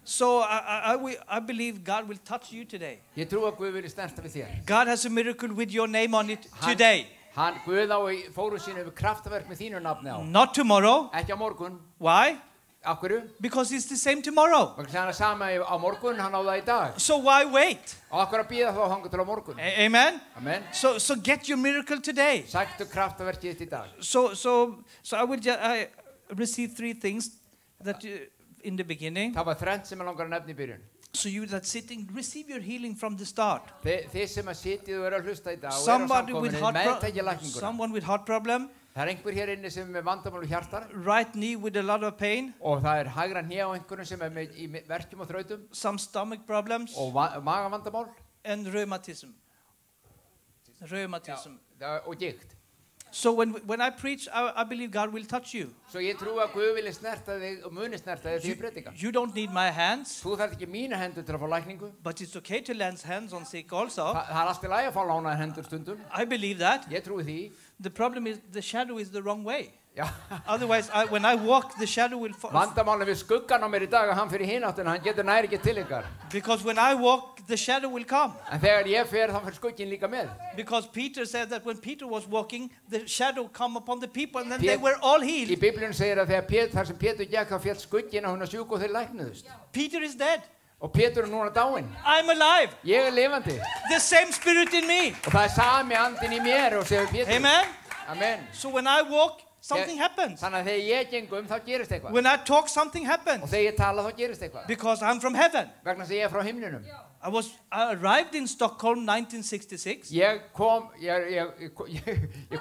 So I believe God will touch you today. Ég trú að Guð vilji snerta við þér. God has a miracle with your name on it today. Hann Guð á í fóru sínu yfir kraftaverk með þínu nafni á. Not tomorrow. Ekki á morgun. Why? Af hverju? Because it's the same tomorrow. Vegna þess að hann er sama á morgun, hann á það í dag. So why wait? Og af hverju að bíða þá þangað til á morgun? Amen? Amen. So get your miracle today. Sæktu kraftaverkið þitt í dag. So I will I receive 3 things that in the beginning. Það var þrennt sem ég langar að nefna í byrjun. So you that sitting, receive your healing from the start. Þið sem að sitið og eru að hlusta í dag og eru á Somebody with samkominni, meðtækja lækninguna. someone with heart problem, Það er einhver hér inni sem er með vandamál í hjartar right knee with a lot of pain, og það er hægra hné á einhverjum sem er með í verkjum og þrautum some stomach problems, og magavandamál and rheumatism. Rheumatism. og gikt. So when I preach, I believe God will touch you. Svo ég trú að Guð vilji snerta þig og muni snerta þig því predika. You don't need my hands, Þú þarf ekki mína hendur til að fá lækningu. but it's okay to lay hands on sick also. Það er allt í lagi að fá lánaðar hendur stundum. I believe that. Ég trúi því. The problem is the shadow is the wrong way. Já. Otherwise, when I walk, the shadow will fall. Vandamálið við skuggan á mér í dag að hann fyrir hináttina, hann getur nær ekki til ykkar. Because when I walk, the shadow will come. En þegar ég fer, þá fer skugginn líka með. Because Peter said that when Peter was walking, the shadow come upon the people and then they Pét- were all Í healed. Biblíunum segir að þegar þar sem Pétur gekk þá féll skugginn og hún er sjúk og þeir læknuðust. Peter is dead. Og Pétur er núna dáinn. I'm alive. Ég er lifandi. The same spirit in me. Og það er sami andinn í mér og segir Pétur. Amen. Amen. So when I walk, something happens. Þannig að þegar ég geng þá gerist eitthvað. When I talk, something Og happens. þegar ég tala þá gerist eitthvað. Because I'm from heaven. Vegna þess að ég er frá himninum. I arrived in Stockholm 1966. Ég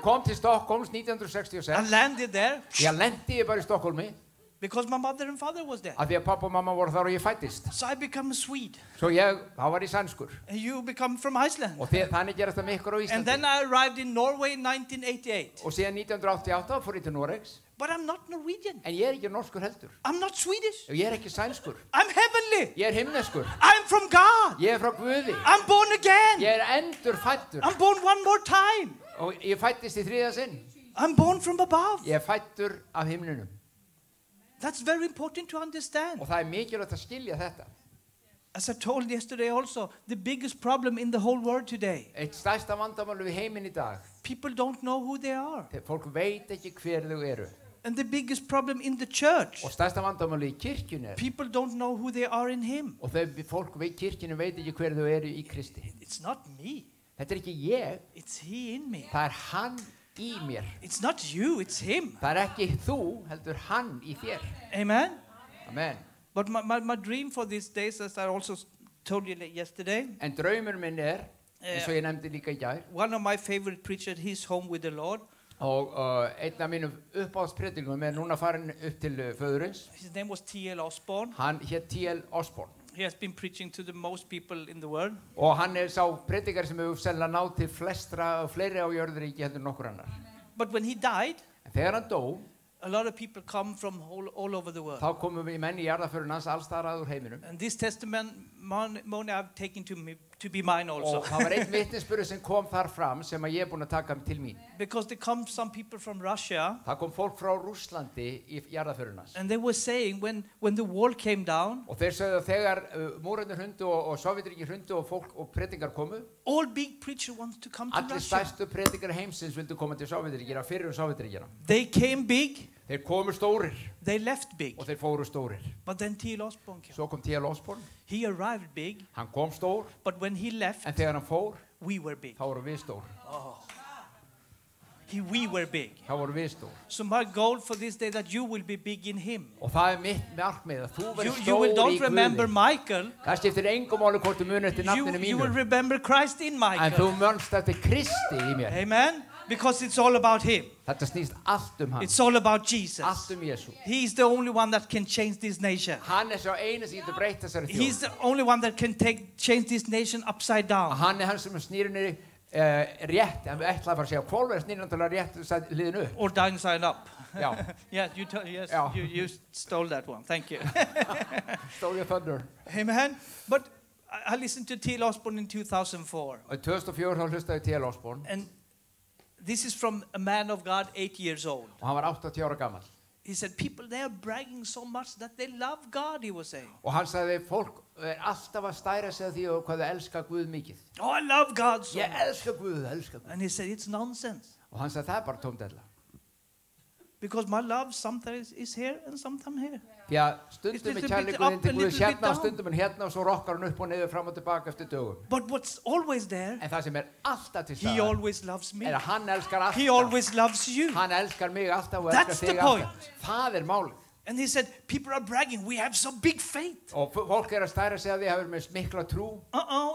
kom til Stockholms 1966. I landed there Ég lendi bara í Stockholmi because my mother and father was there. af því að pappa og mamma voru þar og ég fættist. So I become a Swede. Svo þá var ég sænskur. And you become from Iceland. Og þannig gerast það með ykkur á And then Íslandi. I arrived in Norway in 1988. Og síðan 1988 fór ég til Noregs. But I'm not Norwegian. En ég er ekki norskur heldur. I'm not Swedish. Og ég er ekki sænskur. I'm heavenly. Ég er himneskur. I'm from God. Ég er frá Guði. I'm born again. Ég er endur fættur. I'm born one more time. Og ég fættist í þriðja sinn. I'm born from above. Ég fættur af himninum. That's very important to understand. Og það mikilvægt að skilja þetta. As I told yesterday also, the biggest problem in the whole world today. Eitt stærsta vandamál við heiminn í dag. People don't know who they are. Fólk veit ekki hver þau eru. And the biggest problem in the church. Og stærsta vandamál í kirkjunni. People don't know who they are in him. Og fólk í kirkjunni veit ekki hver þau eru í Kristi. It's not me. Þetta ekki ég. It's he in me. Það hann í mér. It's not you, it's him. Það ekki þú, heldur hann í þér. Amen. Amen. But my dream for these days, as I also told you yesterday, En draumur minn eins og ég nefndi líka í gær. One of my favorite preachers, he's home with the Lord. Og einn af mínum uppáhaldspredikungum núna farin upp til föðurins. His name was T.L. Osborne. Hann hét T.L. Osborne. He has been preaching to the most people in the world. Og hann sá predikari sem hefur sennilega náð til flestra og fleiri á jörðuríki heldur nokkur annar. But when he died, En þegar hann dó, a lot of people come from all over the world. þá komum við menn í jarðarförin hans alls staðar að úr heiminum. And this testimony I've taken to be mine also. Og það var einn vitnisburður sem kom þar fram sem að ég búinn að taka til mín. Because there come some people from Russia. Það kom fólk frá Rússlandi í jarðarförin hans. And they were saying when the wall came down, Og þeir sögðu að þegar múrarnir hrundu og Sovétríkin hrundu og fólk og predikar komu, all big preacher wants to come to allir Russia. stærstu predikar heimsins vildu koma til Sovétríkina, fyrrum Sovétríkina. They came big, Þeir komu stórir they left big. og þeir fóru stórir. But then T.L. Osborne came. Svo kom T.L. Osborne, He arrived big, hann kom stór, but when he left, en þegar hann fór, we were big. þá voru við stór. We were big. Þá voru við stór. So my goal for this day that you will be big in him. Og það mitt markmið að þú verður You will stór í don't remember Guði. Michael. Það skiptir engum máli hvort þú munir eftir nafninu You will mínu. remember Christ in En þú Michael. munst eftir Kristi í mér. Amen. Because it's all about him. Þetta snýst allt hann. It's all about Jesus. Allt Jésu. He's the only one that can change this nation. Hann sá einu sem getur breytt þessari He's þjóð. the only one that can change this nation upside down. Hann hann sem snýr henni rétt, en við ætlaði að fara að segja hvolfur snýr hann rétt hliðinu upp. Or downside up. Já, Yeah, yes, Yeah. you stole that one. Thank you. stole your thunder. Amen. But I listened to T.L. Osborne in 2004. Og í 2004 þá hlustaði T.L. Osborne And this is from a man of God, 8 years old. og hann var 80 ára gamall. He said, people, they are bragging so much that they love God, he was saying. Og hann sagði fólk alltaf að stæra sig af því og hvað þau elska Guð mikið. Oh, I love God so Ég much. elska Guð, elska Guð. And he said, it's nonsense. Og hann sagði það bara tómdella. Because my love sometimes is here and sometimes here. Því að It's stundum little er bit kærleikurinn up, til a Guðs little bit hérna og down. stundum er hérna og svo rokkar hann upp og niður fram og tilbaka eftir dögum. But what's always there, En það sem er alltaf til he staðar always loves me. er að hann elskar He alltaf. always loves you. Hann elskar mig alltaf og That's elskar the þig point. alltaf. Það er málið. And he said, people are bragging, we have so big faith. Og fólk er að stæra sig af því að hafa með mikla trú.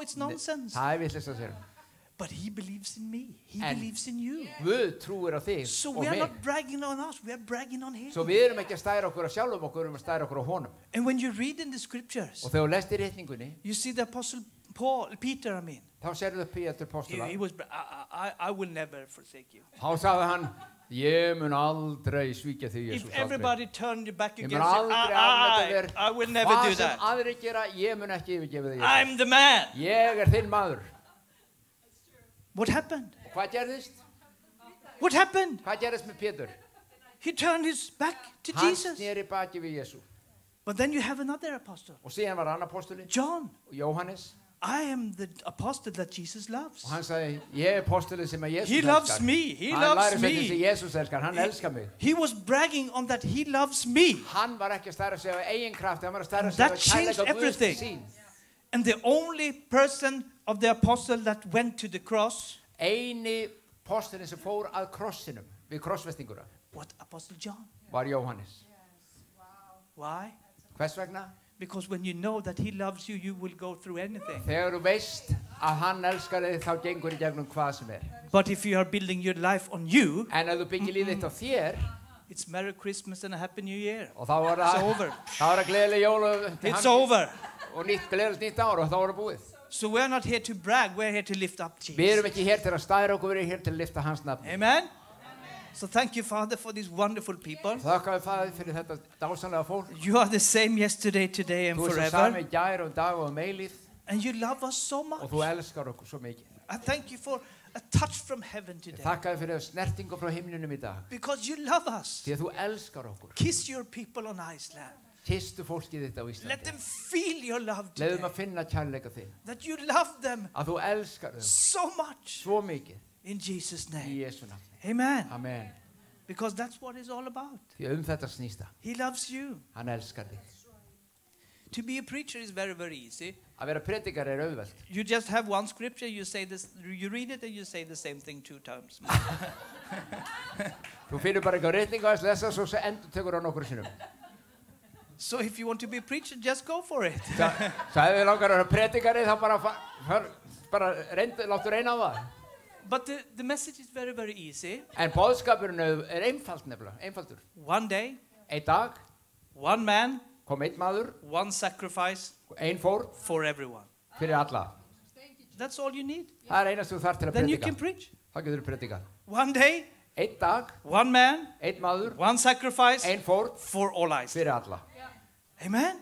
It's nonsense. Það er villist að segja. But he believes in me. He And believes in you. Guð trúir á þig So og we are mig. not bragging on us, we are bragging on him. Svo við erum ekki að stæra okkur á sjálfum okkur, við erum að stæra okkur á honum. And when you read in the scriptures, Og þegar þú lest í ritningunni, you see the apostle Peter, þá serðu þau Pétur postula. he was, I will never forsake you. Þá sagði hann, ég mun aldrei svíkja þig, If Jesús. everybody turned back Ég against mun you, aldrei afnæta þér. I will never do Hvað sem that. aðrir gera, ég mun ekki yfirgefa þig, Jesús. I'm the man. Ég er þinn maður. What happened? Og hvað gerðist? What happened? Hvað gerðist með Pétur? He turned his back to Hann Jesus. sneri baki við Jesú. But then you have another apostle, Og síðan var hann apostoli, John. Jóhannes. I am the apostle that Jesus loves. Og hann sagði, ég er apostolið sem að Jesús He elskar. loves me. He Hann loves lærir hvernig sem me. Jesús elskar, hann elskar mig. He was bragging on that he loves me. Hann var ekki að stæra sig af eigin krafti, hann var að stæra And sig af that changed kærleika Guðs everything. til sín. And the only person of the apostle that went to the cross, Eini postulinn sem fór að krossinum, við krossvestinguna, what Apostle John? var Jóhannes. Why? Hvers vegna? Because when you know that he loves you, you will go through anything. Þegar þú veist að hann elskar þig, þá gengur í gegnum hvað sem er. But if you are building your life on you, En ef þú byggir lífið þitt á þér, it's Merry Christmas and a Happy New Year. og þá var It's það, over. þá var það gleðileg jól It's over. og gleðilegt nýtt ár og þá var það búið. So we're not here to brag, we're here to lift up Við Jesus. erum ekki hér til að stæra okkur, við erum hér til að lifta hans nafn. Amen? So thank you, Father, for these wonderful people. Þakka við Faðir fyrir þetta dásamlega fólk. You are the same yesterday, today, and Þú ert svo forever. sami í gær og dag og meilið And you love us so og much. þú elskar okkur svo mikið. I thank you for a touch from heaven Ég today. þakka þér fyrir snertingu frá himninum í dag. Because you love us. Því að þú elskar okkur. Kiss your people on Iceland. Kistu fólkið þitt á Let Íslandi. them feel your love Leiðum today. að finna kærleika þinn. That you love them Að þú elskar þau so much. svo mikið In Jesus' í name. Jesu nafni. Amen. Amen. Because that's what it's all about. Því þetta snýst það. He loves you. Hann elskar þig. To be a preacher is very, very easy. Að vera predikari auðvelt. You just have one scripture, you say this, you read it and you say the same thing 2 times. Þú finnur bara eitthvað reytingu að lesa svo endur tekur á nokkur sinnum. So if you want to be a preacher, just go for it. Það ef þið langar að vera predikari þá bara láttu reyna á það. But the message is very, very easy. En boðskapurinn einfalt nefnilega, einfaldur. One day, Einn dag one man, kom einn maður, one sacrifice einn fórn for everyone. fyrir alla. That's all you need. Það eina sem þú þarf til að Then you predika. can preach. Þá getur þú predikað. One day, Einn dag, one man, einn maður, one sacrifice einn fórn for all eyes. fyrir alla. Amen.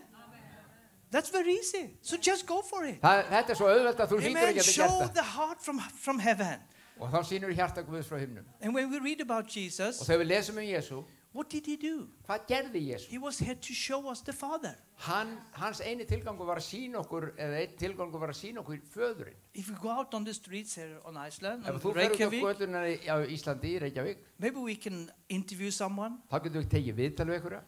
That's very easy. So just go for it. Þetta svo auðvelt að þú hlýtur Amen. ekki að Show gera the heart from heaven. Og þá sýnur hjarta Guðs frá himnum. And when we read about Og Jesus, þegar við lesum Jésu, what did he do? hvað gerði Jésu? He was here to show us the Father. Hans eini tilgangur var að sýna okkur, eða einn tilgangur var að sýna okkur föðurinn. If we go out on the streets here on Iceland, Ef on þú ferð út á Reykjavik, göturnar á Íslandi, í Reykjavík, maybe we can interview someone. þá getum við tekið viðtal við einhverja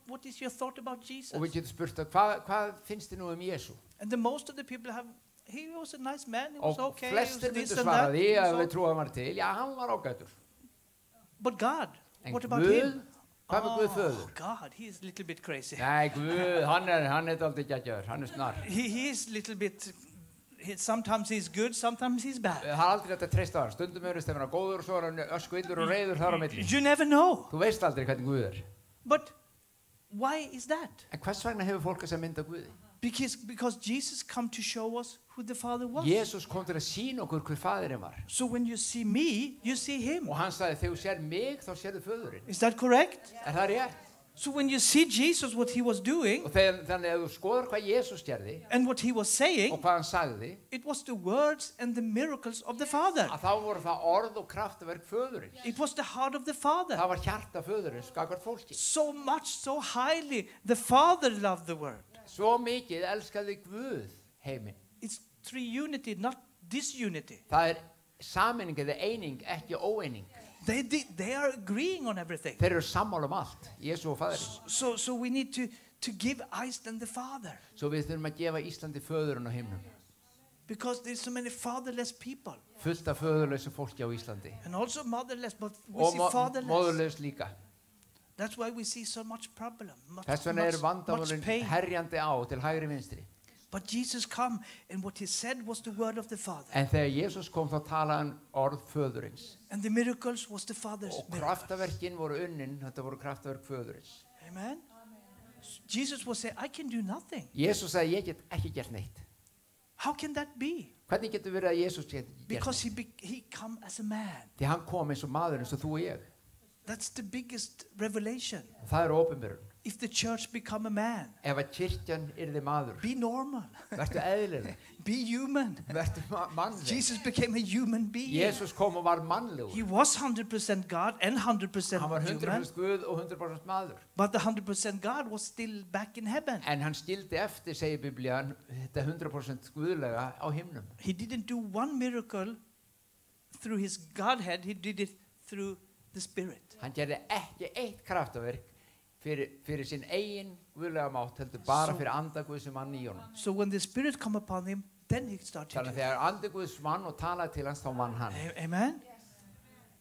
What is your thought about Jesus? og við getum spurt að hvað finnst þið nú Jésu? And the most of the people have, he was a nice man, he was Og okay, he was flestir this myndu and svara that. því he was að við all- trúum hann til, já, hann var ágætur. But God, En what about Guð, him? hvað með Guð föður? God, he is a little bit crazy. Nei, Guð, hann er aldrei geggjaður, hann er snar. He is a little bit, sometimes he's good, sometimes he's bad. Það er aldrei þetta treysta á hann, stundum öðrust ef hann er góður og svo er hann öskvillur og reyður þar á milli. You never know. Þú veist aldrei hvernig Guð er. But why is that? En hvers vegna hefur fólk þess að mynda Guði? Because Jesus come to show us who the Father was. Jésús kom til að sýna okkur hver faðirinn var. So when you see me, you see him. Og hann sagði, þegar þú sér mig, þá sérðu föðurinn. Is that correct? Er það rétt? So when you see Jesus, what he was doing Og þannig ef þú skoðar hvað Jésús gerði and what he was saying, og hvað hann sagði, it was the words and the miracles of the Father. að þá voru það orð og kraftaverk föðurins. It was the heart of the Father. Það var hjarta föðurins, skakvart fólki. So much, so highly, the Father loved the Word. Svo mikið elskaði Guð heiminn. It's triunity, not disunity. Það er sameining eða eining, ekki óeining. They are agreeing on everything. Þeir eru sammála allt, Jesú og faðirinn. So we need to give Iceland the Father. Svo við þurfum að gefa Íslandi föðurinn á himnum. Because there's so many fatherless people. Fullt af föðurlausu fólki á Íslandi. And also motherless, but we Og see fatherless. móðurlaus líka. That's why we see so much problem, Þess vegna er much vandamálin pain. herjandi á til hægri vinstri. But Jesus come, and what he said was the word of the Father. En þegar Jésús kom þá talaði hann orð föðurins. And the miracles was the Father's Og miracle. kraftaverkin voru unnin, þetta voru kraftaverk föðurins. Amen? Jesus was saying, I can do nothing. Jésús sagði, ég get ekki gert neitt. How can that be? Hvernig getur verið að Jésús get ekki gert Because neitt? he come as a man. Því hann kom eins og maður eins og þú og ég. That's the biggest revelation. Og það er ópenbyrjun. If the church become a man, Ef að kirkjan yrði maður, be normal, vertu eðlileg, be human. vertu mannleg. Jesus became a human being. Jésús kom og var mannlegur. He was 100% God and 100% Hann var human, 100% Guð og 100% maður. but the 100% God was still back in heaven. En hann skildi eftir, segir Biblían, þetta 100% guðlega á himnum. He didn't do one miracle through his Godhead, he did it through the Spirit. Hann gerði ekki eitt kraftaverk fyrir sin eigin guðlega mátt, heldur bara fyrir andaguð sem hann í honum. So when the Spirit come upon him, then he started Þannig að to. þegar andaguðs vann og talaði til hans, þá vann hann. Amen?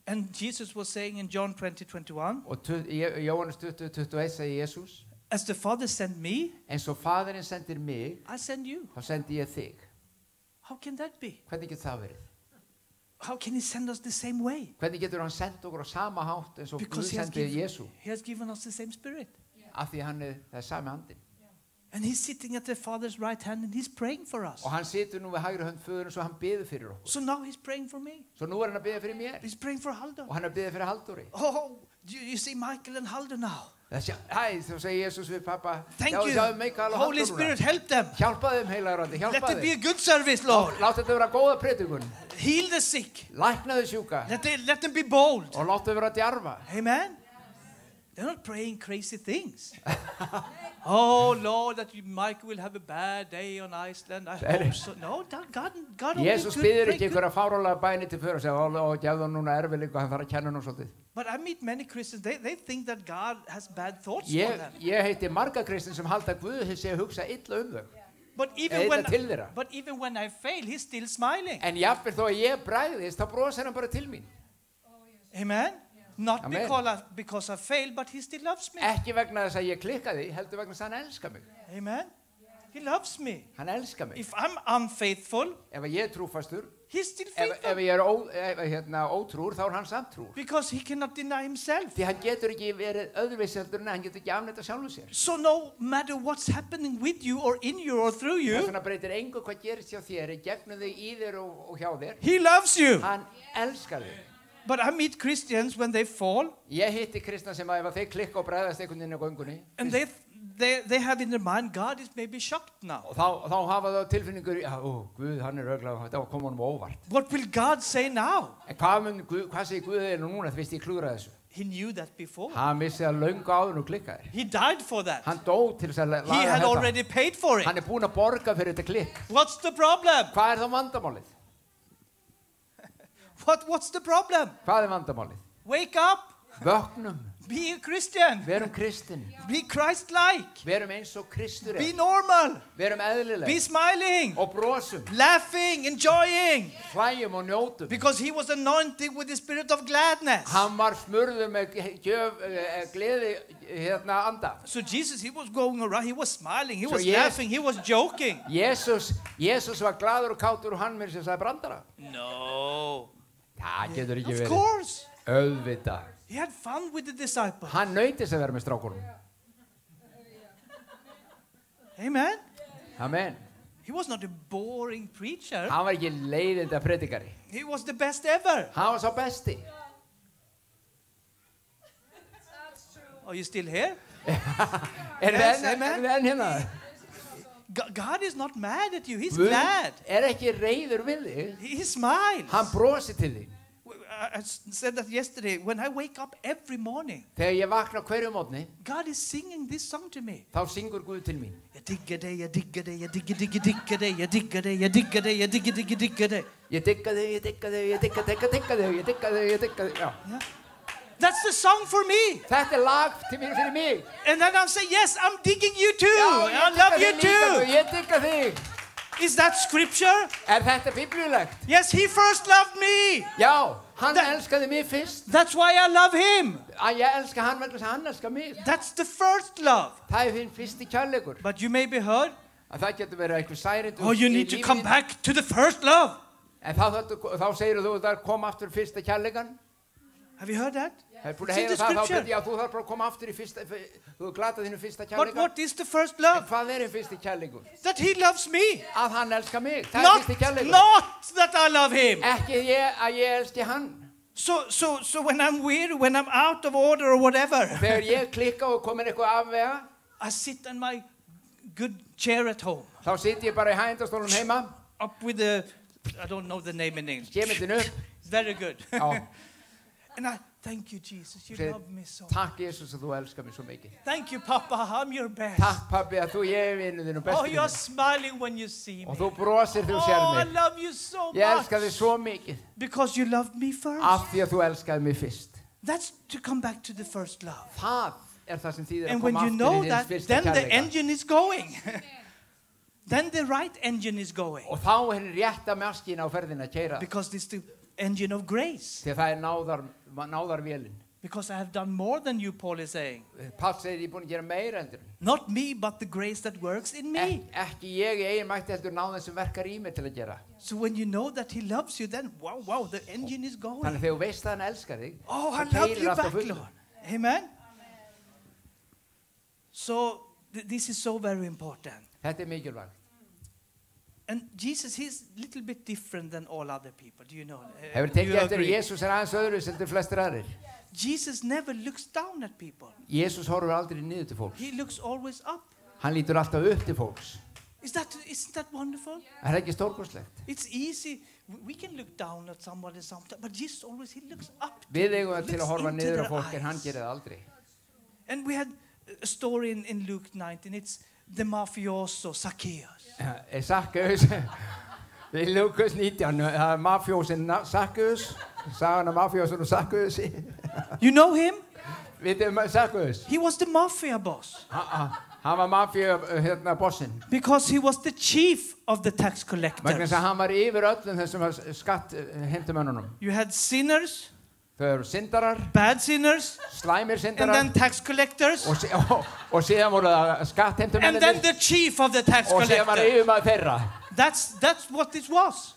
And Jesus was saying in John 20:21, Og í Jóhannes 20:21 segi Jésús, as the Father sent me, eins og faðirinn sendir mig, I send you. þá sendi ég þig. How can that be? Hvernig getur það verið? How can he send us the same way? Hvernig getur hann sendt okkur á sama hátt eins og Guð Because he has, sendi Jésu? he has given us the same Spirit. Af því það er sami andinn. And he's sitting at the Father's right hand and he's praying for us. Og hann situr nú við hægri hönd föðurins og hann biður fyrir okkur. So now he's praying for me. Svo nú er hann að biðja fyrir mér. He's praying for Haldur. Og hann er að biðja fyrir Halldóri. Oh, you see Michael and Haldur now. Þá segir Jesus við pappa, Thank "Sjáðu, you. sjáðu mig hvað alveg Holy haldar núna." Spirit, help them. Hjálpa þeim, heilagur andi, Let hjálpa it be a þeim. good service, Lord. Lát þetta vera góða predikun. Heal the sick. Lækna þau sjúka Let them be bold. og láttu þau vera djarfa. Amen. They're not praying crazy things. Oh Lord, that Michael will have a bad day on Iceland. I hope so. No, God only Jesus good, biður pray ekki good. einhverja fárálega bæni til fyrir og segja, og gefðu hann núna erfiðleika og hann þarf að kenna hann svolítið. But I meet many Christians, they think that God has bad thoughts for them. Ég heiti marga kristin sem halda að Guð sé að hugsa illa þau. But even when I fail, he's still smiling. En jafnvel þó að ég bregðist, þá brosir hann bara til mín. Amen. Not Amen. because I failed, but he still loves me. Ekki vegna þess að ég klikkaði, heldur vegna þess að hann elskar mig. Amen. He loves me. Hann elskar mig. If I'm unfaithful, Ef ég er trúfastur, he's still ef faithful. ég er ótrúr, þá er hann samt trúr. Because he cannot deny himself. Því hann getur ekki verið öðruvísi heldur en hann getur ekki afneitað sjálfum sér. So no matter what's happening with you or in you or through Þess you, vegna breytir engu hvað gerist hjá þér, í gegnum þig, í þér og hjá þér. he loves you. Hann elskar þig. But I meet Christians when they fall, Ég hitti kristna sem að ef þeir klikka og bregðast einhvern veginn á göngunni, and they have in their mind, God is maybe shocked now. og þá hafa þau tilfinningur, Guð, hann er örugglega, þetta kom honum á óvart. What will God say now? En hvað segir Guð þér núna fyrst ég klúðra þessu? He knew that before. Hann vissi að löngu áður og klikkaði. He died for that. Hann dó til þess að laga He had þetta. already paid for it. Hann er búinn að borga fyrir þetta klikk. What's the problem? Hvað er þá vandamálið? What's the problem? Hvað er vandamálið? Wake up. Vöknum. Be a Christian. Verum kristin. Be Christ-like. Verum eins og Kristur Be er. normal. Verum Be eðlileg. smiling. Og brosum. Laughing, enjoying. Hlæjum og njótum. Because he was anointed with the spirit of gladness. Hann var smurður með gleði anda. So Jesus, he was going around, he was smiling, he So was yes. laughing, he was joking. Jesus var glaður og kátur og hann mér sem sagði brandara. No. Það getur ekki Of verið. course. Auðvitað. He had fun with the disciples. Hann nautið að vera með strákunum. Amen. Amen. He was not a boring preacher. Hann var ekki leiðinda predikari. He was the best ever. Hann var sá besti. Are you still here? Er Yes, við amen. enn hérna? God is not mad at you. He's Guð glad. er ekki reiður við þig. He smiles. Hann brosir til þig. I said that yesterday. When I wake up every morning, Þegar ég vakna hverju mótni, God is singing this song to me. þá syngur Guð til mín. Jeg digger det, jeg digger det, jeg digger, digger, digger det, jeg digger det, jeg digger det, jeg digger, digger, digger det. Ég digga þig, ég digga þig, ég digga þig, ég digga þig, ég digga þig, ég digga þig. Já. That's the song for me. Þetta er lag til mér fyrir mig. And then I'm saying, yes, I'm digging you too. Já, I ég love digga you þig líka, too. ég digga þig. Is that scripture? Þetta biblíulegt? Yes, he first loved me. Já, hann That- elskaði mig fyrst. That's why I love him. Ég elska hann vegna þess að hann elska mig. That's the first love. Það er þinn fyrsti kærleikur. But you may be heard, Að það getur verið eitthvað særind oh, you need to come back to the first love. En þá segir þú þar kom aftur fyrsta kærleikan. Have you heard that? Það er búin It's að in heyra the það, þá scripture. byrja ég að þú þarf bara að koma aftur í fyrsta, þú er glatað þínu fyrsta But kærleikan. what is the first En love? hvað er þinn fyrsti kærleikur? That he loves me. Að hann elska mig. Það er Not, fyrsti kærleikur. not that I love him. Ekki að ég elski hann. So when I'm weary, when I'm out of order or whatever, Þegar ég klikka og komin eitthvað afvega, I sit on my good chair at home, þá sitt ég bara í hægindastólum heima, up with the, I don't know the name in English. skemyndin upp. Very good. Já, And I thank you, Jesus. You Segir, love me so. takk Jesus að þú elskar mig svo mikið. Thank you, Papa. I'm your best. Takk pabbi að þú ég er vinnu þinn og Oh, bestu you're þinn. smiling when you see me. Og þú brosir þegar þú Oh, sér I mig. love you so Ég elska þig much. svo mikið. Because you loved me first. Af því að þú elskaði mig fyrst. That's to come back to the first love. Það er það sem þýðir að And when koma you aftur know í þinn that, fyrsta then the kærleika. engine is going. Then the right engine is going. Og þá er henni rétta maskína á ferðina að keyra. Because it's the engine of grace. Því að það er náðarvélin. Because I have done more than you, Paul is saying. Páll segir ég er búin að gera meira heldur. Not me, but the grace that works in me. Ekki ég í eigin mætti heldur náðan sem verkar í mig til að gera. So when you know that he loves you, then wow, the engine is going. Þannig þegar þú veist að hann elskar þig, Oh, I þá love keyrir you allt á back, fullu. Lord. Amen. So this is so very important. Þetta er mikilvægt. And Jesus, he's a little bit different than all other people. Do you know? Hefur Do tekið you eftir að agree? Jesús aðeins öðru heldur flestir aðrir. Jesus never looks down at people. Jesús horfir aldrei niður til fólks. He looks always up. Hann lítur alltaf upp til fólks. Isn't that wonderful? Það ekki stórkostlegt. It's easy. We can look down at somebody sometimes, but Jesus always, he looks up. Við eigum til looks að horfa into niður á their fólk en hann eyes. gerir það aldrei. And we had a story in Luke 19. It's the mafioso Zacchaeus. Sakkaus, við Lukas 19, það mafjósin Sakkaus, sagan af mafjósin og Sakkaus. You know him? Vitið Sakkaus? He was the mafia boss Hann var mafíu bossinn. because he was the chief of the tax Vegna collectors. þess að hann var yfir öllum þessum skattheimtumönnunum. You had sinners, Þau eru syndarar, bad sinners, slæmir and syndarar then tax collectors, og síðan voru það and then skattheimtumennir the chief of the tax og síðan var collectors. yfirmaður þeirra. That's what it was.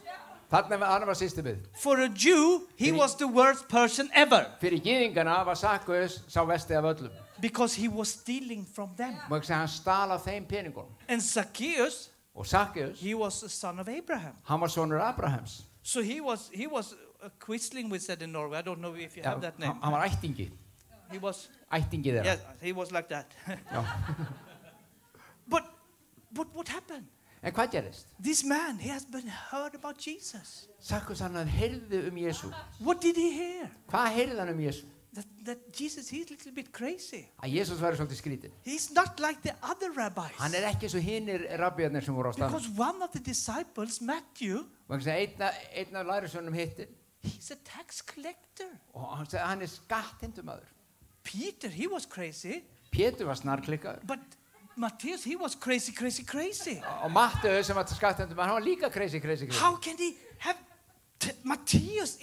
Þarna var sýstu við. For a Jew, he was the worst person ever Fyrir gyðingana var Sakkaus sá vesti af öllum. because he was stealing from them. Má ekki segja hann stal af þeim peningum. And Zacchaeus, Og Sakkaus, he was the son of Abraham. hann var sonur Abrahams. So he was a quisling, we said in Norway. I don't know if you have that name. Hann var ættingi. He was, Ættingi þeirra. yes, he was like that. Já. But what happened? En hvað gerist? This man, he has been heard about Jesus. Sakkaus hann heyrði Jesú. What did he hear? Hvað heyrði hann Jesú? That Jesus, he's a little bit crazy. Að Jesús væri svolítið skrítinn. He's not like the other rabbis. Hann ekki eins og hinir rabbíarnir sem voru á staðnum. Because one of the disciples, Matthew, Vegna þess að einn af lærisveinum hittin he's a tax collector. og hann sagði hann skattheimtumaður. Peter, he was crazy. Pétur var snarklikkaður. But Matthias, he was crazy. Og Matteus sem var skattheimtumaður, hann var líka crazy. How can he have Matthias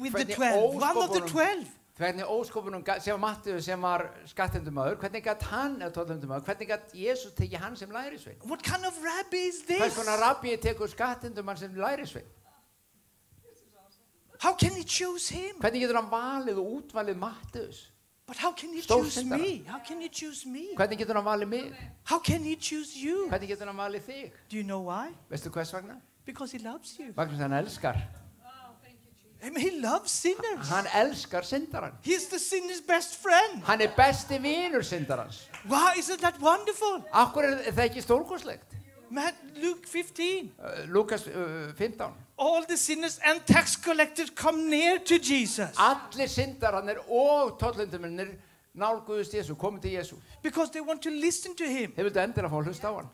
with the Hvernig 12? One of the ósköpunum- 12. Hvernig óskopunum sem var Matteus sem var skattheimtumaður, hvernig gat hann eða tollheimtumaður, hvernig gat Jesús tekið hann sem lærisvein? What kind of rabbi is Hvers this? konar rabbi tekur skattheimtumann sem lærisvein? How can he choose him? Hvernig getur hann valið og útvalið Matteus? But how can he Stór choose syndara. me? How can he choose me? Hvernig getur hann valið mig? How can he choose you? Hvernig getur hann valið þig? Do you know why? Veistu hvers vegna? Because he loves you. Vegna þess að hann elskar. I mean, he loves sinners. Hann elskar syndarann. He's the sinner's best friend. Hann besti vinur syndarans. Wow, isn't that wonderful? Akkur það ekki stórkostlegt? Luke 15. Lukas 15. All the sinners and tax collectors come near to Jesus Allir syndarannir og tollhendumennir nálguðust Jesú, komið til Jesú. because they want to listen to him. Þeir vildu endilega fá að hlusta á hann.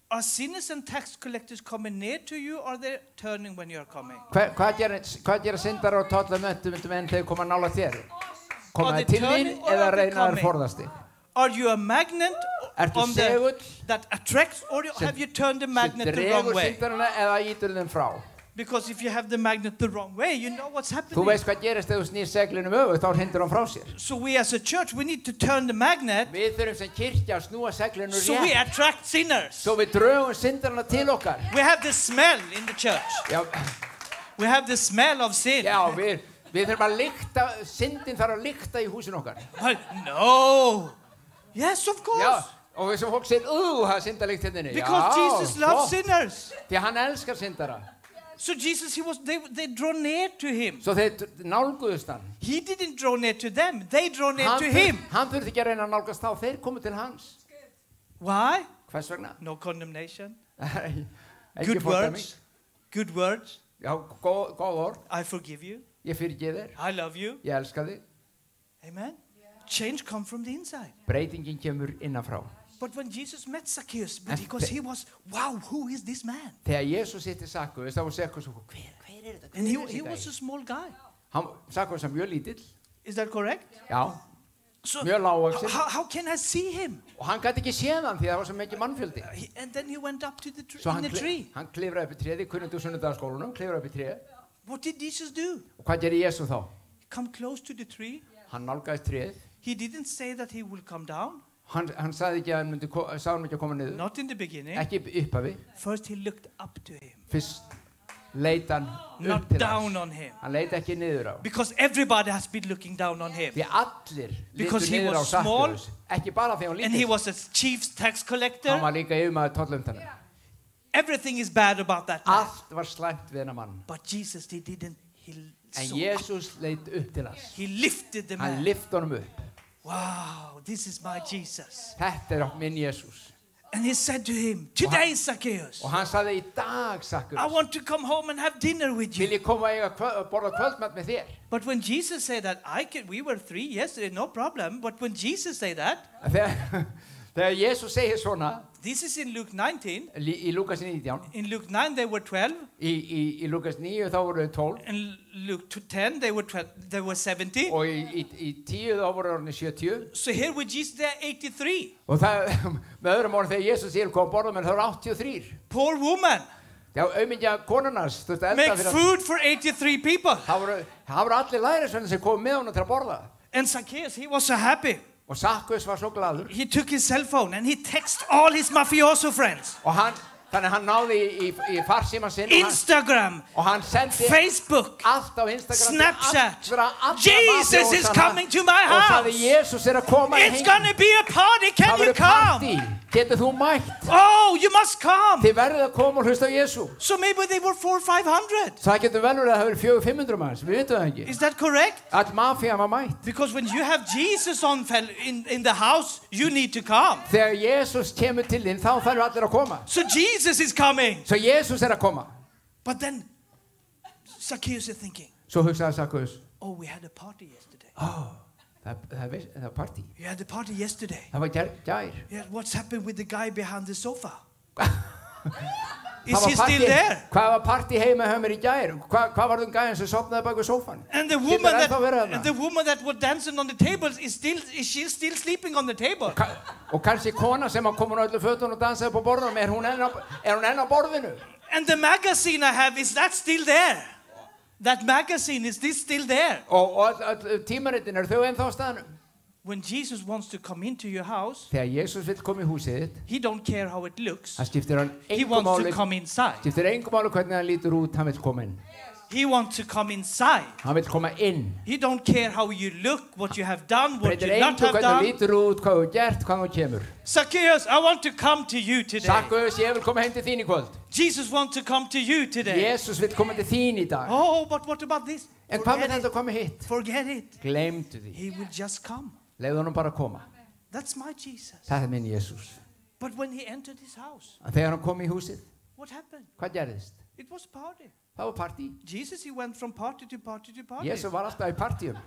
Are sinners and tax collectors coming near to you, or are they turning when you're coming? Hvað gera syndar og tollhendumenn þegar koma nála þér? Koma Are þeir they til þín turning or eða are they reyna þær coming? forðast þig? Are you a magnet Ertu on the, segull that attracts, or have you turned the sem magnet the wrong dregur way? syndarana eða ítur þeim frá? Because if you have the magnet the wrong way, you know what's Þú happening. veist hvað gerist þegar þú snýr seglinum öfugt, þá hrindir hann frá sér. So we as a church, we need to turn the magnet Við þurfum sem kirkja að snúa seglinu so we rétt. attract sinners. Svo við drögum syndarana til okkar. We have the smell in the church. Já, We have the smell of sin. við þurfum að lykta, syndin þarf að lykta í húsin okkar. But no. Yes, of course. Já, og við sem fólk segir, það er syndalykt hérna. Because Jesus loves sinners. Því hann elskar syndara. So Jesus, they draw near to him. Svo þeir nálguðust hann. He didn't draw near to them. They draw near to him. Hann þurfti ekki að reyna að nálgast þá, þeir komu til hans. Why? Hvers vegna? No condemnation. Ekki Good fordæmi. words. Good words. Já, góð orð. I forgive you. Ég fyrirgef þér. I love you. Ég elska þig. Amen. Change comes from the inside. Breytingin kemur innanfrá. But when Jesus met Zacchaeus, because he was, wow, who is this man? Þegar Jesús hitti Sakkaus, þá var Sakkaus hver er þetta? And he was a small guy. Sakkaus var mjög lítill. Is that correct? Já, So mjög lágvaxinn. how can I see him? Og hann gæti ekki séð hann því það var svo mikið mannfjöldi. And then he went up to the Svo in the tree. hann klifraði upp í tréð í kunnundu sunnudagaskólanum, klifraði upp í tréð. What did Jesus do? Og hvað gerir Jesú þá? Come close to the tree. Hann nálgaðist tréð. He didn't say that he will come down. Hann sagði ekki að hann sagði hann ekki að koma niður. Not in the beginning. Ekki upphafi. First he looked up to him, Fyrst leit hann upp not til down hans. on him. Hann leit ekki niður á. Because everybody has been looking down on him. Því allir litu Because he niður á was small, Sakkaus. Ekki bara því hann And he lítill. was a chief tax Hann collector. var líka yfirmaður tollumtana. Everything is bad about that man. Allt var slæmt við hennar mann. But Jesus, he didn't. He En saw- Jesús leit upp til hans. He lifted the Hann man. lyfti honum upp. Wow, this is my Jesus. Þetta minn Jesús. And he said to him, today, Zacchaeus, Og hann sagði í dag, I Sakkus, want to come home and have dinner with you. vil ég koma að borða kvöldmat með þér? But when Jesus said that, we were 3 yesterday, no problem. But when Jesus said that, Þegar Jesús segir svona, this is in Luke 19. í Lúkas 19, In Luke 9, they were 12. í Lúkas 9 þá voru 12, In Luke 10, they were 12, they were 70. og í 10 þá voru orðinni 70. So here with Jesus, they're 83. Og það, með öðrum orðum, þegar Jesús sér kom að borða með það voru 83. Poor woman. Það var auðmyndja konunars, þú veist að Make elda fyrir food for 83 people. það voru allir lærisveinir sem kom með honum til að borða. And Zacchaeus, he was so happy. Og Sakkus var svo glaður. He took his cell phone and he texted all his mafioso friends. Og þannig hann náði í farsíman sinn. Instagram, Og hann sendi Facebook, allt á Instagram. Snapchat. Allra Jesus is coming to my Og sagði house. Jésus að koma It's gonna be a party. Can Það you verður partí. come? Getur þú mætt? Oh, you must come. Þið verðið að koma og hlusta á Jésu. So maybe they were 400 or 500. Það getur vel verið að það verið 400-500 manns. Við veitum það ekki. Is that correct? All mafían var mætt. Because when you have Jesus in the house, you need to come. Þegar Jésus kemur til þín, þá þarf allir að koma. So Jesus is coming. Svo Jésus að koma. But then Zacchaeus is thinking, Svo hugsaði Sakkus, oh, we had a party yesterday. það var partí. We had a party yesterday. Það var gær. Yeah, what's happened with the guy behind the sofa? Is Það var he still partí- there? Hvað var partí heima hjá mér í gær? Hvað var gæinn sem sofnaði bak við sófann? And the Getur woman ennþá verið þarna? and the woman that was dancing on the table is she still sleeping on the table? Og kannski kona sem kom á öllu fötunum og dansaði upp á borðunum, er hún enn á borðinu? And the magazine I have, is that still there? That magazine, is this still there? Og öll tímaritin, þau ennþá á staðnum? When Jesus wants to come into your house, Þegar Jesús vill koma í húsið þitt, he don't care how it looks. það skiptir hann He engum wants to máli, come inside. hvernig hann lítur út, hann vill koma inn. He wants to come inside. Hann vill koma inn. He don't care how you look, what you have done, what Breytir you not engu have hvernig hann done. lítur út, hvað þú gert, hvað þú kemur. Zacchaeus, I want to come to you today. Sakkus, ég vil koma heim til þín í kvöld. Jesus wants to come to you today. Jesús vill koma til þín í dag. Oh, but what about this? En hvað með Forget þetta it. koma hitt? Forget it. Gleymdu því. He will just come. Leiðu honum bara að koma. That's my Jesus. Það minn Jesús. But when he entered his house, En þegar hann kom í húsið, what happened? hvað gerðist? It was party. Það var partí. Jesus, he went from party to party to party. Jesús var alltaf í partíum.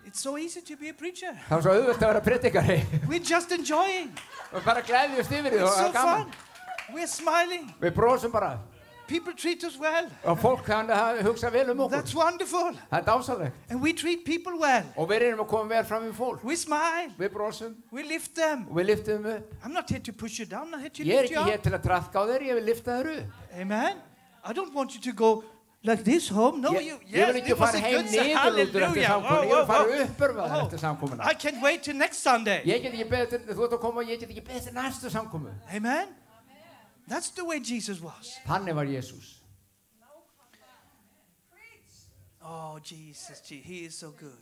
It's so easy to be a preacher. Það var svo auðvelt að vera predikari. We're just enjoying. Og bara gleðjumst yfir því og It's það so var gaman. fun. We're smiling. Við brósum bara. People treat us well. Og fólk hann hugsa vel okkur. That's wonderful. Það dásalegt. And we treat people well. Og við erum að koma vel fram í fólk. We smile. Við brósum We lift them. og við liftum upp. I'm not here to push you down. I'm here to Ég lift you ekki hér up. til að traðka á þér, ég vil lifta þér upp. Amen. I don't want you to go like this home. No, Ég you. vil Yes, ekki it was fara a heim good say. niðurlútur eftir Hallelujah. samkomuna. Ég vil fara uppörfaðar Oh. eftir samkomuna. I can't wait till next Sunday. Ég get ekki beðið til, þú ert að koma, ég get ekki beðið til næstu samkomu. Amen. That's the way Jesus was. Þannig var Jesús. Oh, Jesus, he is so good.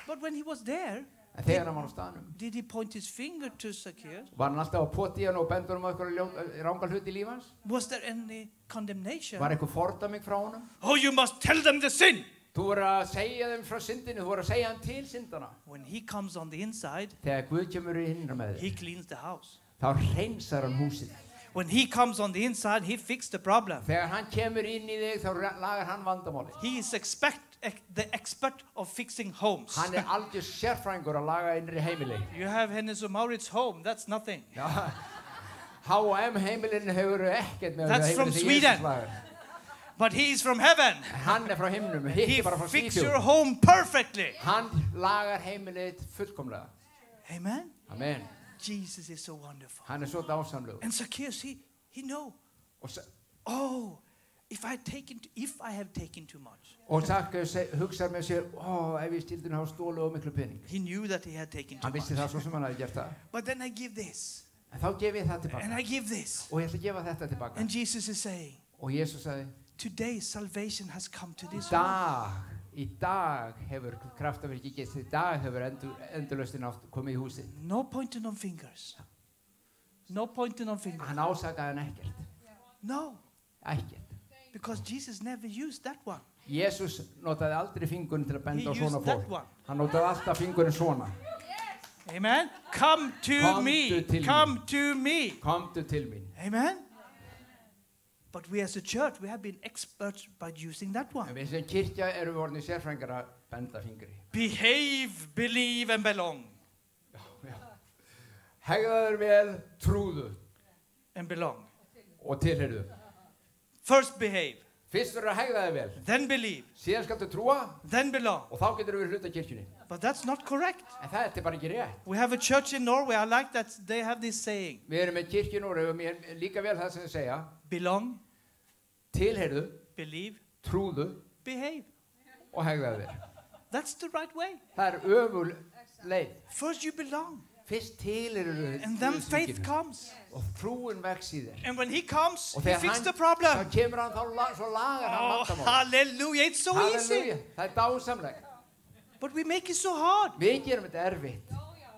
But when he was there, En þegar hann var á staðnum, did he point his finger to Zacchaeus? var hann alltaf að poti hann og bendur um eitthvað ránga hluti í líf hans? Was there any condemnation? Var eitthvað fordæming frá honum? Oh, you must tell them the sin. Þú voru að segja þeim frá syndinu, þú voru að segja hann til syndana. When he comes on the inside, Þegar Guð kemur í innra með he þér, cleans the house. þá hreinsar hann húsið. When he comes on the inside, he fixes the problem. Þegar hann kemur inn í þig, þá lagar hann vandamálið. He is the expert of fixing homes. Hann algjör sérfræðingur að laga innri heimili. You have Hennes og Maurits home, that's nothing. Já, H&M heimilinu hefur ekkert með That's from heimili sem Sweden. Jesus lagar. But he is from heaven. Hann frá himnum, He hitt bara frá fixes your Svíþjóð. home perfectly. Hann lagar heimilið fullkomlega. Amen. Amen. Jesus is so wonderful. Hann svo dásamlegur. And Zacchaeus, he know. Og Oh, if I have taken too much. Sakkus hugsaði með sér, ef ég skildi hafa stólið of miklu pening. He knew that he had taken too Hann vissi much. það svo sem hann hafði gert það. But then I give this, En þá gef ég það and tilbaka. I give this. Og ég ætla að gefa þetta tilbaka. And Jesus is saying, Og Jesús sagði, today salvation has come to this home. í dag hefur kraftaverki gest, í dag hefur endurlausnin komið í húsið. No pointing on fingers. No pointing on fingers. Hann ásakaði hann ekkert. No, Ekkert. because Jesus never used that one. Jésús notaði aldrei fingurinn til að benda á He svona used that fólk. one. Hann notaði alltaf fingurinn svona. Amen. Come to Komdu me. til Come to me. Komdu til mín. Amen. But we as a church, we have been experts by using that En one. við sem kirkja erum við orðnir sérfræðingar að benda fingri. Behave, believe, and belong. Hegðaður vel, trúðu And belong. og tilheyrðu. First behave, Fyrst verður að hegða þig vel, then believe, síðan skaltu trúa then belong. og þá getur við hluta kirkjunni. But that's not correct. En það er bara ekki rétt. We have a church in Norway. I like that they have this saying. Við erum með kirkjun og við erum líka vel það sem þið segja. Belong, Tilheyrðu, believe, trúðu behave. og hegðaðu vel. That's the right way. Það er öful leið. First you belong. Fyrst tilheyrðu And then faith comes. og trúin vex í þér. And when he comes, Og he þegar fixes the þá problem. kemur hann svo lagar hann Oh, vandamál. hallelujah. It's so easy. Halleluja, það er dásamlegt. But we make it so hard. Við gerum þetta erfitt.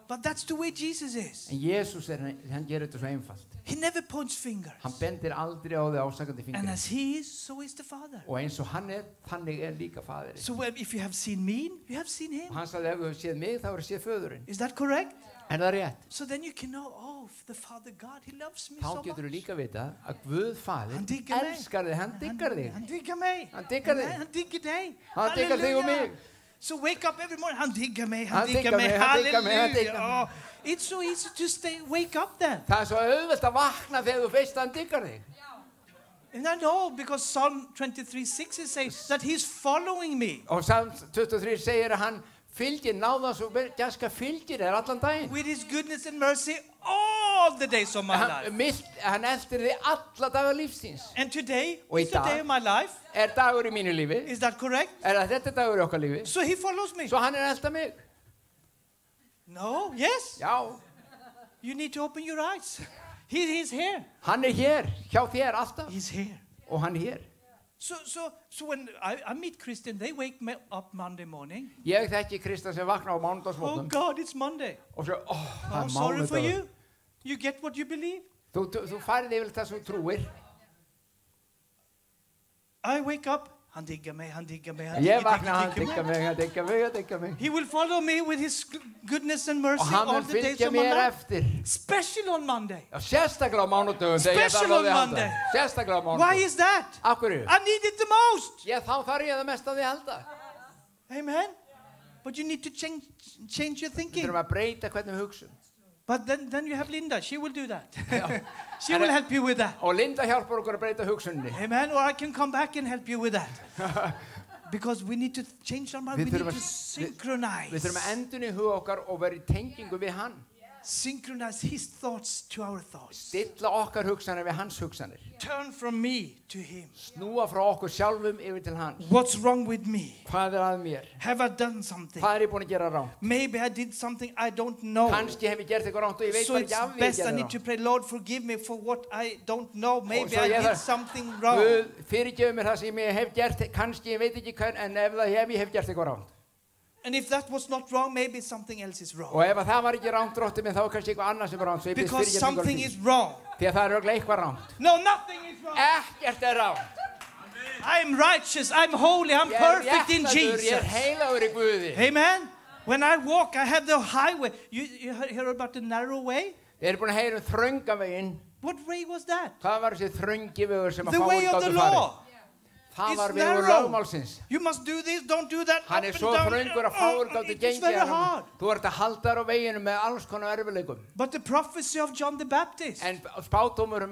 But that's the way Jesus is. En Jésús hann gerir þetta svo einfalt. He never points fingers. Hann bendir aldrei á þig ásakandi And fingri. as he is, so is the Father. Og eins og hann þannig líka faðirinn. So if you have seen me, you have seen him. Hann sagði ef þú hefur séð mig, þá hefur séð föðurinn. Is that correct? Er það rétt? So then you can know, oh, the Father God, he loves me Þá so getur þú much. líka vita að Guð faðir Hann diggar mig. elskar þig, hann diggar þig. Han diggar mig. Hann diggar þig. Han diggar dig. Hann diggar þig og mig. So wake up every morning. Han diggar mig. Han Han diggar diggar mig. mig, han diggar mig, han Hallelujah. diggar Oh, it's so easy to wake up then. Það er svo auðvelt að vakna þegar þú veist að hann diggar þig. And I know because Psalm 23:6 says that he's following me Og Psalm 23 segir að hann fylgir náðans og gæska fylgir þér allan daginn. with his goodness and mercy all the days of my life. Hann eltir þig alla daga lífsins. And today Og í is the dag- day of my life. Dagur í mínu lífi? Is that correct? Þetta dagur í okkar lífi? So he follows me. Svo hann elta mig? No, yes. Já. You need to open your eyes. He's here. Hann hér, hjá þér alltaf. He's here. Og hann hér. So when I meet Christian, they wake me up Monday morning. Ég þekki Kristján sem vakna á Oh mánudagsmótnum. God, it's Monday. Og svo, það I'm er sorry for mánudagur. you. You get what you believe. Þú færið yfir það sem þú trúir. I wake up. Han diggar mig, han diggar mig, han Ég diggar vakna, hann diggar mig, hann diggar mig, hann diggar mig. He will follow me with his goodness and Og mercy hann all mun the days fylgja of my mér life. eftir. Especially on Monday. Já, sérstaklega á mánudögum þegar ég Special þarf á on því að Monday. halda. Sérstaklega á Why mánudögum. is that? Af hverju? I need it the most. Þá þarf ég það mest að því að halda. Amen. But you need to change your Við thinking. þurfum að breyta hvernig við hugsum. But then you have Linda. She will do that. She will help you with that. Og Linda hjálpar okkur að breyta hugsunni. Amen. Or I can come back and help you with that. Because we need to change our mind. We Við need þurfum to synchronize. Við þurfum að endurinn í huga okkar og vera í tengingu við hann. Synchronize his thoughts to our thoughts. Stilla okkar hugsanir við hans hugsanir. Turn from me to him. Snúa frá okkur sjálfum yfir til hans. What's wrong with me? Hvað að mér? Have I done something? Hvað ég búin að gera rátt? Maybe I did something I don't know. Kannski hef ég gert eitthvað rátt og ég veit So bara it's ekki af því ég best I gerði need to rátt. pray, Lord, forgive me for what I don't know. Maybe svo I ég did þarf- something wrong. Guð fyrirgefur mér það sem ég hef gert, kannski ég veit ekki hvern, en ef ég hef gert eitthvað rátt. And if that was not wrong, maybe something else is Og wrong. ef það var ekki rátt dróttið minn, þá er kannski eitthvað annað sem er rátt. Because something is wrong. Því að það er örugglega eitthvað rátt. No, nothing is wrong. Ekkert er rátt. I'm righteous. I'm holy. I'm Ég er perfect in réttlátur, ég er Jesus. heilagur í Guði. Amen. When I walk, I have the highway. You hear about the narrow way? Þið eru búin að heyra þröngaveginn. What way was that? Hvað var þessi þröngi vegur sem að The way fáir of the gátu farið? law. Það It's var vegur narrow. lögmálsins. You must do this, don't do that. Hann up er and svo down. þröngur að fáir gátu It's gengið very hann. hard. Þú ert að halda þar á veginum með alls konar erfiðleikum. But the prophecy of John the Baptist, En spádómur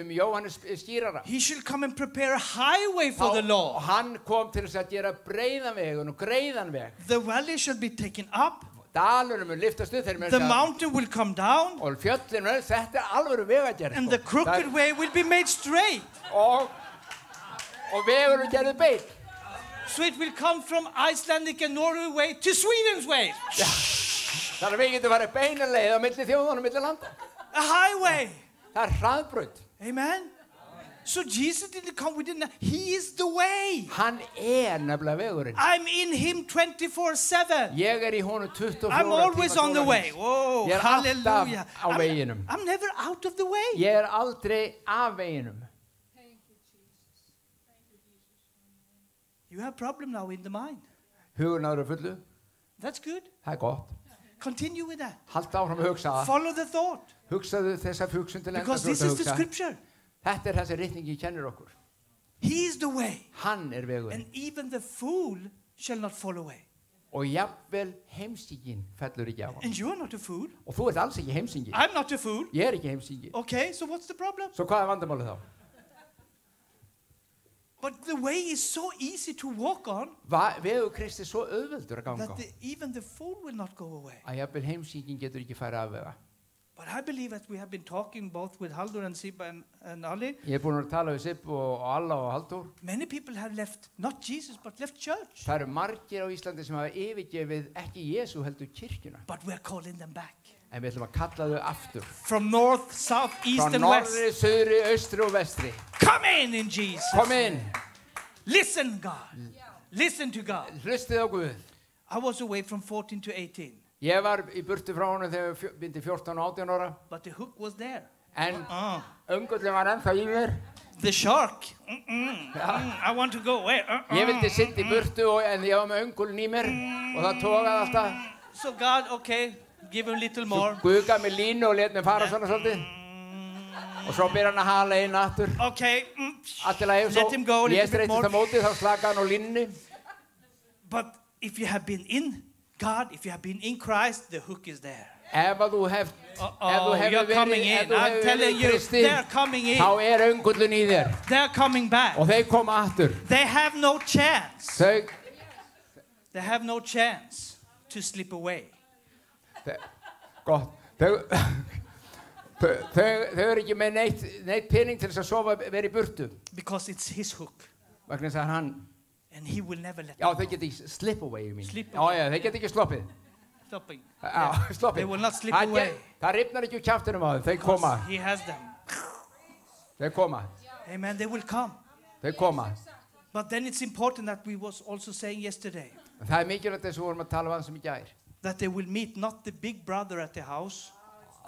Jóhannes skýrara. he shall come and prepare a highway for the Og law. hann kom til þess að gera breiðan vegun og greiðan veg. The valley shall be taken up, Dalurinn mun liftast upp þeir með the mountain will come down, og fjöllin mun, þetta er alvöru vegagerð. and the crooked way will be made straight. Og vegurinn gerði beitt. So it will come from Icelandic and Norway way to Sweden's way. Þannig að við getum farið beina leið á milli þjóðanum, milli landa. A highway. Það er hraðbraut. Amen. So Jesus didn't come, we didn't. He is the way. Hann nefnilega vegurinn. I'm in him 24/7. Ég í honum 24 I'm always tíma on the way. sólarhrings. Oh, Ég alltaf hallelujah. á veginum. I'm never out of the way. Ég aldrei af veginum. You have problem now in the mind. Hugurinn á þér er fullu. That's good. Það er gott. Continue with that. Halda áfram að hugsa það. Follow the thought. Hugsaðu þessa hugsun til enda Because this is the scripture. Þetta er þessi ritningi kennir okkur. He is the way. Hann er vegurinn. And even the fool shall not fall away. Og jafnvel heimsingin fellur ekki á hann. And you are not a fool. Og þú ert alls ekki heimsingi. I'm not a fool. Ég er ekki heimsingi. Okay, so what's the problem? Svo hvað er vandamálið þá? But the way is so easy to walk on Vegur Kristi svo auðveldur að ganga á. that even the fool will not go away. Að jafnvel heimsingin getur ekki farið af vega. But I believe that we have been talking both with Haldur and Siba and Ali. Ég er búin að tala við Sib og Alla og Haldur. Many people have left, not Jesus, but left church. Það eru margir á Íslandi sem hafa yfirgefið ekki Jesú heldur kirkjuna. But we're calling them back. En við ætlum að kalla þau aftur. From north, south, east Frá and west. norðri, suðri, austri og vestri. Come in Jesus. Kom inn. Listen, God. Listen to God. Hlustið á Guð. I was away from 14 to 18. Ég var í burtu frá honum þegar ég byrti 14 og 18 ára. But the hook was there. En öngullin var ennþá í mér. The shark. I want to go away. Ég vildi sitta í burtu en ég var með öngullin í mér og það tókaði alltaf. So God, okay, give him a little more. Svo Guð gaf mér línu og let mér fara svona svolítið. Og svo byrja hann að hala inn aftur. Okay. Let him go a ég little bit streytist á more. móti þá slaka hann á línunni. But if you have been in God, if you have been in Christ, the hook is there. Ef þú hefur You're coming in. I'm telling you, they're coming in. þá öngullin í þér. They're coming back. Og þeir koma aftur. They have no chance. They have no chance to slip away. Gott. Þau eru ekki með neitt pening til þess að sofa vera í burtu. Because it's his hook. Vegna þess að hann. And he will never let Já, þau geta ekki slip away, you mean. Slip away. Já, þau geta ekki sloppið. Stopping. Já, sloppið. They will not slip away. Það rifnar ekki úr kjaftinum á þeim, þau koma. He has them. Þau koma. Amen, they will come. Þau koma. But then it's important that we was also saying yesterday. Það mikilvægt þess að við vorum að tala um sem í gær. That they will meet not the big brother at the house.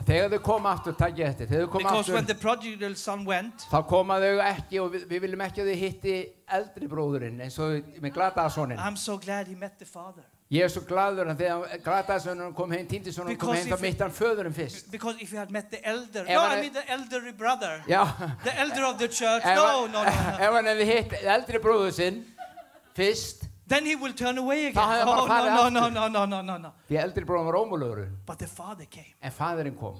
Þegar þau koma aftur, takk ég eftir. Þegar þau koma Because aftur. when the prodigal son went. Þá koma þau ekki og við viljum ekki að þau hitti eldri bróðurinn eins og með glataðarsoninn. I'm so glad he met the father. Ég svo glaður að þegar glataðarsoninn kom heim, týndisoninn kom heim, þá mitt hann föðurinn fyrst. Because if you had met the elder, I mean the elderly brother. Já. The elder of the church. No. Ef hann hefði hitt eldri bróður sinn fyrst. Then he will turn away again. No. The eldri bróðurinn var ómögulegur. But the father came. En faðurinn kom.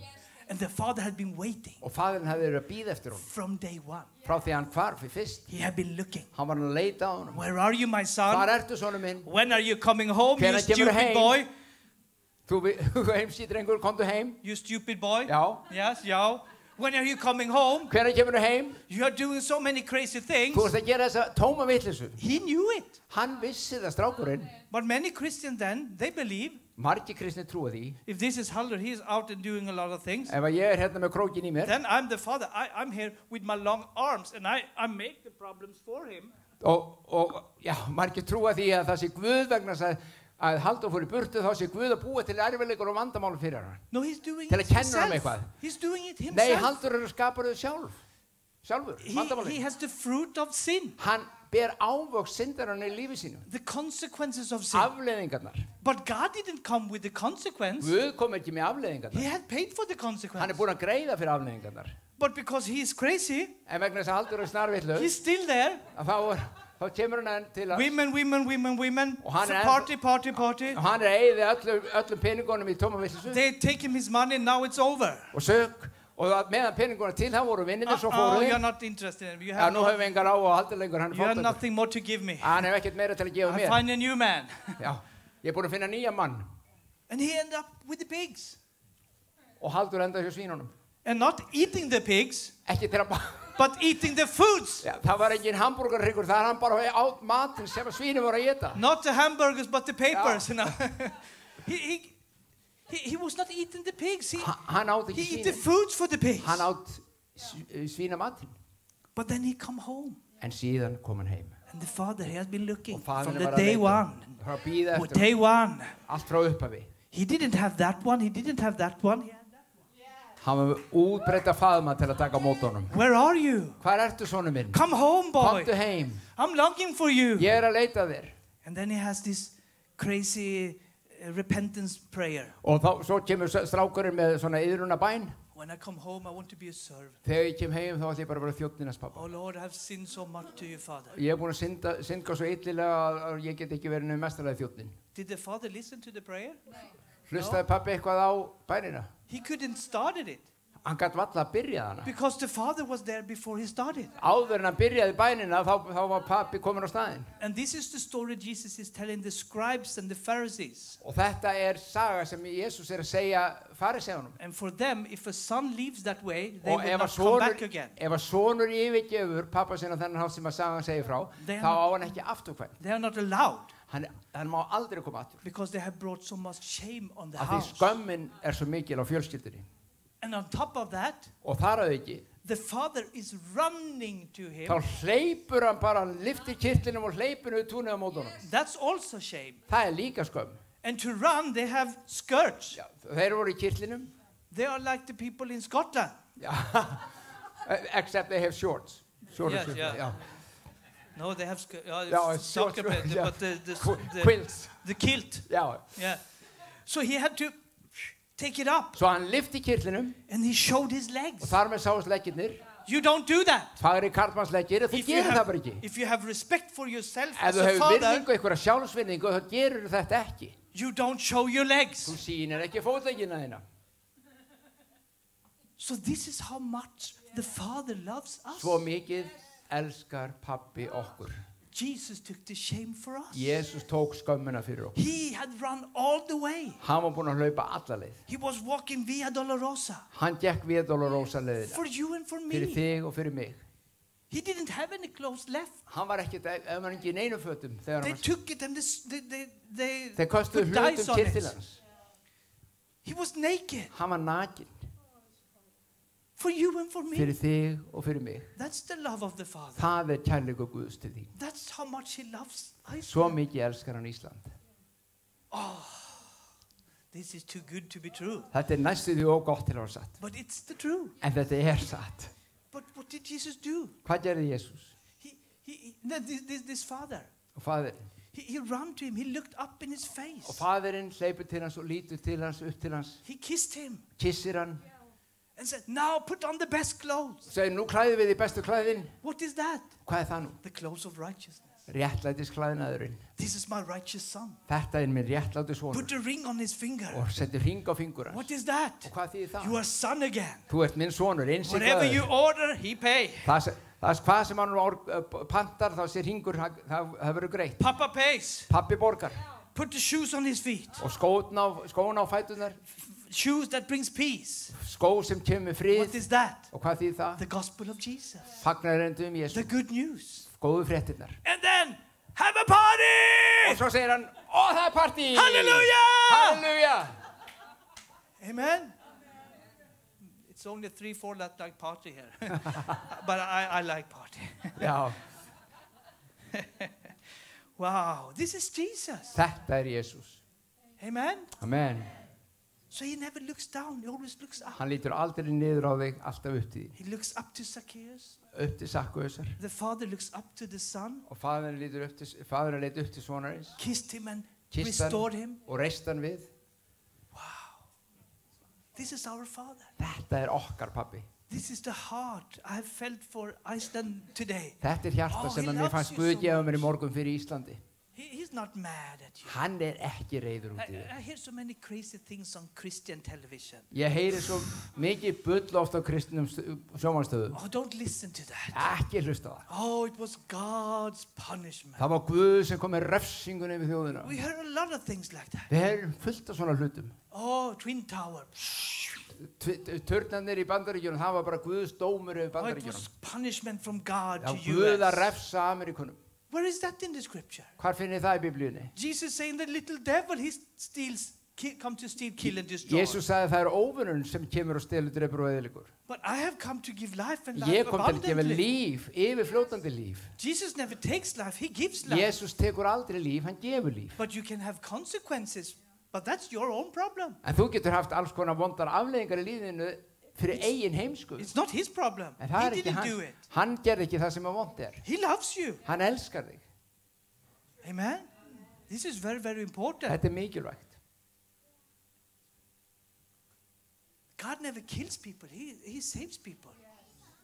And the father had been waiting. Og faðurinn hafði verið að bíða eftir honum. From day one. Frá því hann hvarf fyrst. He had been looking. Hann var að leita á honum. Where are you, my son? Hvar ertu, sonur minn? When are you coming home, you stupid boy? Þú heimsýdrengur, komdu heim. You stupid boy? Já. Yes, já. When are you coming home? Hvenær kemur þú heim? You are doing so many crazy things. Þú ert að gera þessa tóma vitleysu. He knew it. Hann vissi það, strákurinn. But many Christians then, they believe. Margir kristnir trúa því. If this is Haldur, he is out and doing a lot of things. Ef ég hérna með krókin í mér. Then I'm the father. I'm here with my long arms and I make the problems for him. Og já, margir trúa því að það sé Guð vegna þess að Haldur fór í burtu, þá sé Guð að búa til erfiðleikar og vandamál fyrir hann. No, he's doing it himself. He's doing it himself. Nei, Haldur er að skapa þau sjálfur, vandamálin. He has the fruit of sin. Hann ber ávöxt syndarinnar í lífi sínu. The consequences of sin. Afleiðingarnar. But God didn't come with the consequence. Guð kom ekki með afleiðingarnar. He had paid for the consequence. Hann búinn að greiða fyrir afleiðingarnar. But because he is crazy, en vegna þess að Haldur er snarvitlaus, he's still there. Þá kemur hann til að women. Party. Og hann er eyði öllum peningunum í tóma vitleysu. They take him his money, now it's over. Og sök. Og meðan peningunum til hann voru vinninni svo fóru. You're not interested. Nú hefur við engar á og Haldur lengur, hann er fátækur. You have nothing more to give me. Hann hefur ekkert meira til að gefa mér. I find a new man. Já, ég er búinn að finna nýja mann. And he ended up with the pigs. Og Haldur endaði hjá svínunum. And not eating the pigs. Ekki til að but eating the foods. Já, það var engin hamburgerhryggur, það hann bara át matinn sem svínin voru að éta. Not the hamburgers, but the papers. You know? he was not eating the pigs. He ate the foods for the pigs. Hann át svínamatinn. But then he come home. En síðan kom hann heim. And the father has been looking from the day one. Day one. Allt frá upphafi. He didn't have that one. He didn't have that one. Hann var útbreyta faðma til að taka á móti honum. Where are you? Hvar ertu sonur minn? Come home, boy. Komdu heim. I'm longing for you. Ég að leita þér. And then he has this crazy repentance prayer. Og þá, svo kemur strákurinn með svona yðruna bæn. When I come home, I want to be a servant. Þegar ég kem heim þá ætla ég bara að vera þjónninn pappa. Oh Lord, I've sinned so much to you, Father. Ég búin að synda svo illilega að ég get ekki verið nefn mestarlega þjónninn. Did the father listen to the prayer? Hlustaði pappi eitthvað á bænina? He couldn't started it Hann gat valla að byrja hana. because the father was there before he started. Áður en hann byrjaði bænina þá var pappi komin á staðinn. And this is the story Jesus is telling the scribes and the Pharisees. Og þetta saga sem Jesus að segja fariseunum. And for them, if a son leaves that way, they Og will ef not að come back again. sonur yfirgefur pappa sinna þennan hátt sem að sagan segir frá, They þá are á hann ekki afturkvæmt. They are not allowed Hann má aldrei koma aftur. because they have brought so much shame on the Af því house. skömmin svo mikil á fjölskyldunni. And on top of that, Og þar að ekki, the father is running to him. þá hleypur hann bara, hann lyftir kirtlinum og hleypur við túnið á móti honum. That's also shame. Það líka skömm. And to run, they have skirts. Já, þeir voru í kirtlinum. They are like the people in Scotland. Já. Except they have shorts. Shorter Yes, shorts. yeah. Já. No, they have Yeah, it's soccer, shorts, yeah. but the Quilts. the kilt. Já. Yeah. So he had to take it up, Svo hann lyfti kirtlinum and he showed his og legs. þar með sáast leggirnir. You don't do that. Fagri karlmannsleggir, þú gerir það bara ekki. If you have respect for yourself Ef as þú a hefur father, virðingu, einhverja sjálfsvirðingu, þá gerur þetta ekki. you don't show your legs. Þú sýnir ekki fótleggina þína. So this is how much the Father loves us. Svo mikið elskar pappi okkur. Jesus took the shame for us. Jesus tók skömmina fyrir okkur. He had run all the way. Hann var búinn að hlaupa alla leið. He was walking Via Dolorosa Hann gekk Via Dolorosa leiðina. for you and for Fyrir me. þig og fyrir mig. He didn't have any clothes left. Hann var ekki í neinum fötum þegar They hann var. took it and they Þeir köstuðu put dyes hlutum on kirtil it. hans. He was naked Hann var nakinn for you and for me. fyrir þig og fyrir mig. That's the love of the Father. Það kærleikur Guðs til þín. That's how much He loves Svo Iceland. mikið elskar hann Ísland. This is too good to be true. Þetta næstu því og gott til að vera satt. But it's the truth. En þetta satt. But what did Jesus do? Hvað gerði Jesus? This father, Og faðirinn. he ran to him. He looked up in his face. Og faðirinn hleypur til hans og lítur til hans, upp til hans. He kissed him Kissir hann. and said, now put on the best clothes. Segir, nú klæðum við í bestu klæðin. What is that? Hvað það nú? The clothes of righteousness. Réttlætisklæðinaðurinn. This is my righteous son. Þetta minn réttlátu sonur. Put a ring on his finger. Og setur hring á fingur hans. What is that? Og hvað þýðir það? You are son again. Þú ert minn sonur, Whatever you innsiglaður. order, he pay. Það hvað sem hann pantar, þá sé hringur, það verður greitt. Papa pays. Pappi borgar. Put the shoes on his feet. Og skóna á fæturnar. Shoes that brings peace. Skó sem kemur frið. What is that? Og hvað þýðir það? The gospel of Jesus. Fagnarerendu The Jésu. good news. Góðu fréttirnar. And then, have a party! Og svo segir hann, ó það partí! Hallelujah! Halleluja! Amen. It's only 3-4 that like party here. But I like party. Já, Wow, this is Jesus. þetta Jésús. Amen. Amen. So he never looks down, he always looks up. Hann lítur aldrei niður á þig, alltaf upp til því. He looks up to Zacchaeus. Upp til Sakkuðsar. The father looks up to the son, Og faðirinn leit upp til sonarins. kissed him and Kysst hann restored him. og reist hann við. This is our father. Þetta okkar pappi. This is the heart I have felt for Iceland today. Þetta hjarta Oh, sem he að mér loves fannst you Guð so gefa mér í much. morgun fyrir Íslandi. He's not mad at you. Hann ekki reiður út í þér. I hear so many crazy things on Christian television. Ég heyri svo mikið bull oft á kristinum sjónvarpsstöðum. Oh, don't listen to that. Ekki hlusta á það. Oh, it was God's punishment. Það var Guð sem kom með refsingun yfir þjóðina. We heard a lot of things like that. Við heyrum fullt af svona hlutum. Oh, Twin Tower. Turnarnir í Bandaríkjunum, það var bara Guðs dómur yfir Oh, it Bandaríkjunum. was punishment from God Já, to Guð að US. refsa Ameríkunum. Where is that in the scripture? Hvar finnir það í Biblíunni? Jesus saying the little devil, he steals, come to steal, kill and destroy. Jésús sagði það óvinnurinn sem kemur og stelur, drepur og eyðileggur. But I have come to give life and Ég life kom til að gefa abundantly. líf, yfirfljótandi líf. Jesus never takes life, he gives life. Jésús tekur aldrei líf, hann gefur líf. But you can have consequences, but that's your own problem. En þú getur haft alls konar vondar afleiðingar í lífinu, fyrir eigin heimsku. It's not his problem. En það He ekki didn't do hans. it. Hann gerði ekki það sem að vont He loves you. Hann elskar þig. Amen. This is very, very important. Þetta mikilvægt. God never kills people. He saves people.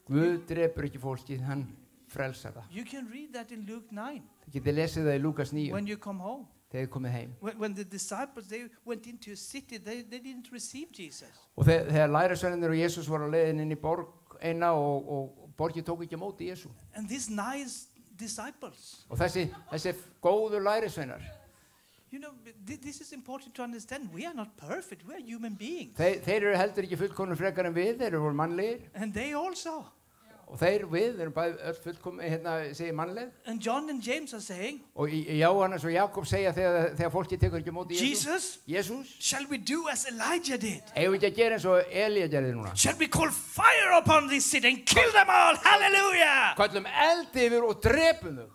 Guð drepur ekki fólkið, hann frelsar það. You can read that in Luke 9 Þið getið lesið það í Lúkas 9 when you come home. þegar þið komið heim. When the disciples, they went into a city, they didn't receive Jesus. Og þegar lærisveinarnir og Jesús voru á leiðin inn í borg eina og borgið tók ekki á móti Jesú. And these nice disciples, Og þessi góðu lærisveinar, you know, this is important to understand. We are not perfect. We are human beings. þeir eru heldur ekki fullkomnir frekar en við, þeir eru mannlegir. And they also. Og við erum bæði öll fullkomið, segir mannleg. And John and James are saying, Og Jóhannes og Jakob segja þegar fólkið tekur ekki á móti Jesus, Jesús, shall we do as Elijah did? eigum við ekki að gera eins og Elía gerði núna. Shall we call fire upon this city and kill them all? Hallelujah! Kallum eldi yfir og drepum þau.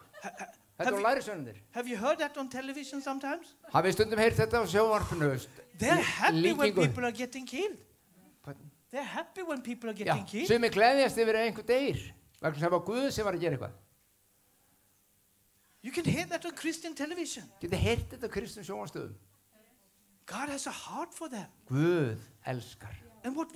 Þetta var lærisveinarnir. Have you heard that on television sometimes? Hafið stundum heyrt þetta á sjónvarpinu? They're happy when Líkingu. people are getting killed. They're happy when people are Já, getting killed. sumir gleðjast yfir að einhver deyr. Vegna sem var Guð sem var að gera eitthvað. You can hear that on Christian television. Getið heyrt þetta á kristnum sjónvarpsstöðum. God has a heart for them. Guð elskar. And what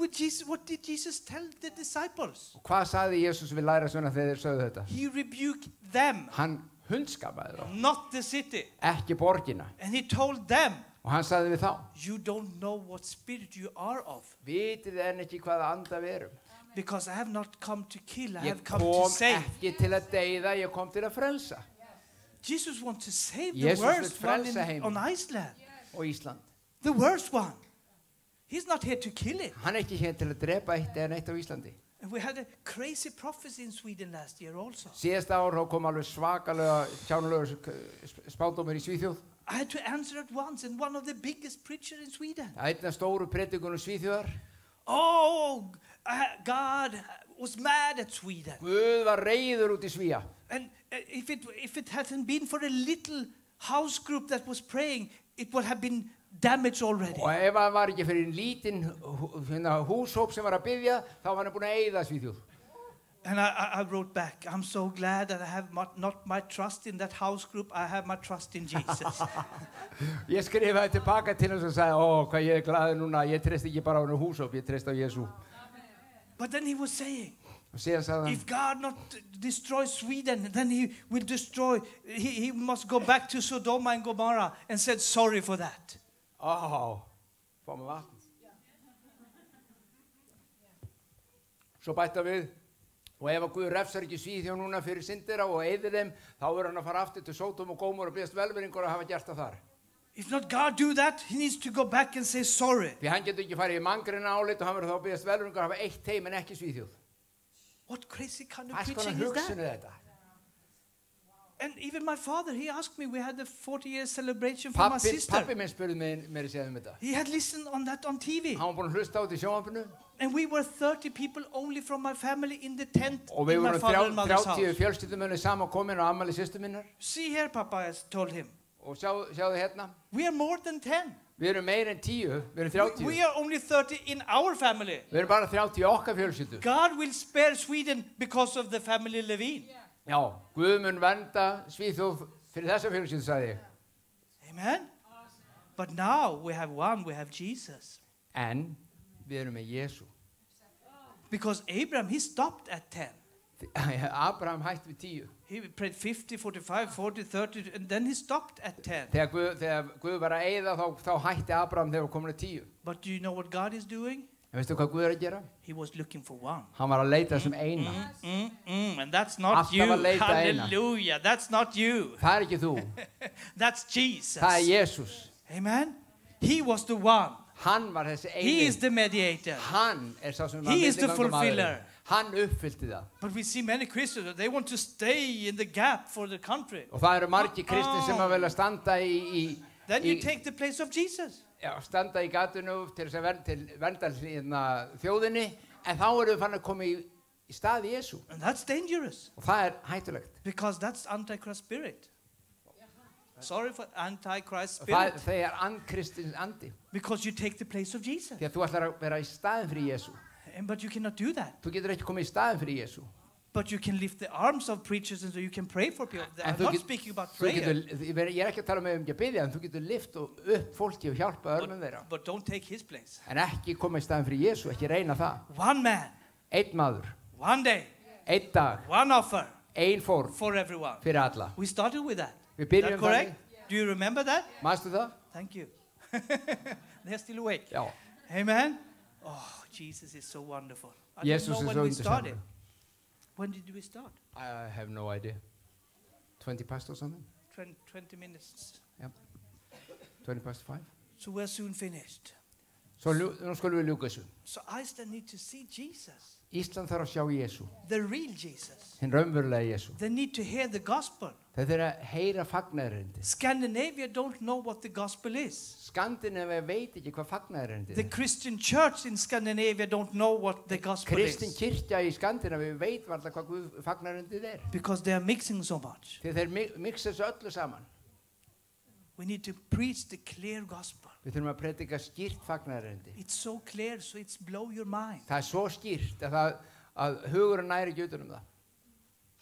did Jesus tell the disciples? Og hvað sagði Jesús við lærisveinar þegar þeir sögðu þetta? He rebuked them, Hann hundskapaði þá, not the city. ekki borgina. And he told them, Og hann sagði við þá, you don't know what spirit you are of. vitið þið enn ekki hvaða anda við erum. Because I have not come to kill, I Ég have come to kom save. ekki til að deyða, ég kom til að frelsa. Jesus wants to save the Jesus worst vill one frälsa heiminn. on Iceland. Og Ísland. The worst one. He's not here to kill it. Hann er ekki hér til að drepa eitt eða neitt á Íslandi. And we had a crazy prophecy in Sweden last year also. Síðasta ár þá kom alveg svakalega kjánulegur spádómur í Svíþjóð. I had to answer at once, and one of the biggest preachers in Sweden. Einn af stóru predikunum Svíþjóðar. Oh, God was mad at Sweden. Guð var reiður út í Svíja. And if it hadn't been for a little house group that was praying, it would have been damaged already. Og ef hann var ekki fyrir lítinn húshóp sem var að biðja, þá var hann búin að eyða Svíþjóð. And I wrote back, I'm so glad that I have not my trust in that house group, I have my trust in Jesus. Ég skrifaði tilbaka til hans og sagði, hvað ég er glaður núna, ég treyst ekki bara á hennu húshóp, ég treyst á Jesú. But then he was saying, Og síðan sagði hann, if God not destroys Sweden, then he will destroy, he must go back to Sodoma and Gomorrah and said sorry for that. Fá mig vatn. Svo bætta við, og ef að Guð refsar ekki Svíþjóð núna fyrir syndira og eyðir þeim, þá verður hann að fara aftur til Sódómu og Gómorra og biðjast velvirðingar að hafa gert það þar. If not God do that, he needs to go back and say sorry. Því hann getur ekki farið í manngreina álit og hann verður þá að biðjast velvirðingar að hafa eitt heim en ekki Svíþjóð. What crazy kind of Hvað preaching skoðan is that? hugsun er þetta? And even my father, he asked me, we had a 40-year celebration for my sister. Pappi minn spurði mér að segja þetta. He had listened on that on TV. Hann var búinn að hlusta á þetta í sjónvarpinu And we were 30 people only from my family in the tent og við in my vorum father and mother's 30 house. fjölskyldumönnum saman komin á afmæli systur minnar. See here, Papa, I told him. Og sjáðu hérna, We are more than 10. við erum meir en 10, við erum 30. We are only 30 in our family. Við erum bara 30 í okkar fjölskyldu. God will spare Sweden because of the family Levine. Já, Guð mun vernda Svíþjóð fyrir þessa fjölskyldu, sagði ég. Amen? But now we have one, we have Jesus. En við erum með Jesú. Because Abraham, he stopped at 10. Abraham hætti við 10. He prayed 50, 45, 40, 30, and then he stopped at 10. Þegar Guð var að eyða þá hætti Abraham þegar komin að 10. But do you know what God is doing? En veistu hvað Guð er að gera? He was looking for one. Hann var að leita sem eina. And that's not Alltaf you. að leita eina. Hallelujah. That's not you. Það er ekki þú, That's Jesus. það er Jesús. Amen. He was the one. Hann var þessi He is eini. the mediator. Hann er sá sem He is the milligöngumaðurinn. fulfiller. Hann uppfyllti það. But we see many Christians, they want to stay in the gap for the country. Og það eru margir kristnir sem að vilja standa Then you take the place of Jesus. standa í gatinu til þess að vernda þjóðinni, en þá eru við fann að koma í stað í Jesú. And that's dangerous. Og það er hættulegt. Because that's antichrist spirit. Sorry for antichrist Og spirit. það er andkristins andi. Because you take the place of Jesus. Því að þú ætlar að vera í staðin fyrir Jesú. But you cannot do that. Þú getur ekki komið í staðin fyrir Jésu. But you can lift the arms of preachers and so you can pray for people. En I'm þú not get- speaking about Þú prayer. getur, ég ekki að tala með ekki að biðja, en þú getur lift upp fólki og hjálpa örmum þeirra. But don't take his place. En ekki koma í staðin fyrir Jésu, ekki reyna það. One man, Einn maður, one day, einn dag, one offer ein fórn for everyone. fyrir alla. We started with that. Við Is that byrjum correct? Do you remember that? Manstu það? Thank you. They're still awake. Já. Amen. Oh, Jesus is so wonderful. I Jesus don't know is when we so started. undesirable. When did we start? I have no idea. 20 past or something? 20 minutes. 20 past 5? So we're soon finished. Svo nú skulum við ljúka þessu. So Iceland need to see Jesus, Ísland þarf að sjá Jésu, the real Jesus. hinn raunverulega Jésu. They need to hear the gospel. Þeir þurfa að heyra fagnaðarerindi. Scandinavia don't know what the gospel is. Skandinavíu veit ekki hvað fagnaðarerindi The Christian church in Scandinavia don't know what the gospel Kristin is. kirkja í Skandinavíu veit varla hvað fagnaðarerindið er. Because they are mixing so much. Þegar þeir mixa þessu öllu saman. We need to preach the clear gospel. Við þurfum að predika skýrt fagnaðarerindi. It's so clear, so it's blow your mind. Það er svo skýrt að hugurinn næri ekki utan það.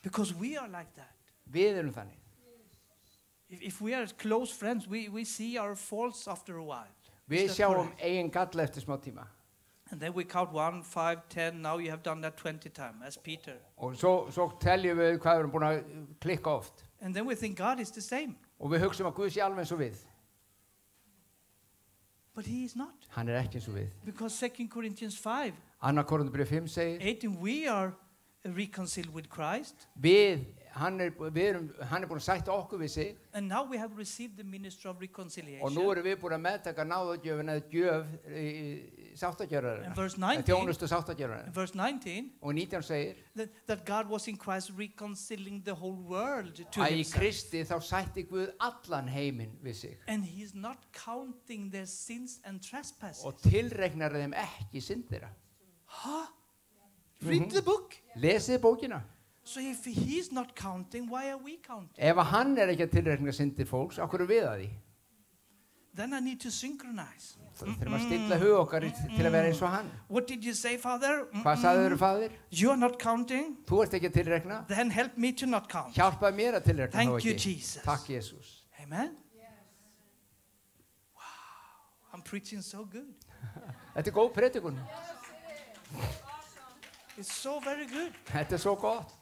Because we are like that. Við erum þannig. If we are close friends, we see our faults after a while. Við Is that sjáum correct? eigin galla eftir smá tíma. And then we count 1, 5, 10. Now you have done that 20 times, as Peter. Og svo teljum við hvað við erum búin að klikka oft. And then we think God is the same. Og við hugsum að Guð sé alveg eins og við. But he is not. Hann er ekki eins og við. Because 2 Corinthians 5, Annar Korintharbréf 5 segir, 18, we are reconciled with Christ. hann er búin að sætta okkur við sig And now we have received the ministry of og nú reconciliation. erum við búin að meðtaka náðagjöfin eða gjöf And sáttagjörðarinn. verse 19, Þjónustu in sáttagjörðarinn. verse 19, Og 19 segir that God was in Christ reconciling the whole world to að í himself. Kristi þá sætti Guð allan heiminn við sig And he is not counting their sins and trespasses. og tilreiknar þeim ekki syndira. Huh? Read the book. Lesið bókina. So if he is not counting, why are we counting? Ef að hann er ekki að tilreikna syndir fólks, okkur er við að því. Then I need to synchronize. Það þurfum að stilla hug okkar til að vera eins og hann. What did you say, Father? Hvað sagður faðir? You are not counting? Þú ert ekki að tilreikna. Then help me to not count. Hjálpaði mér að tilreikna Thank þá you, ekki. Jesus. Takk Jesús. Amen? Wow. I'm preaching so good. Þetta er góð predikun. It's so very good. Þetta er svo gott.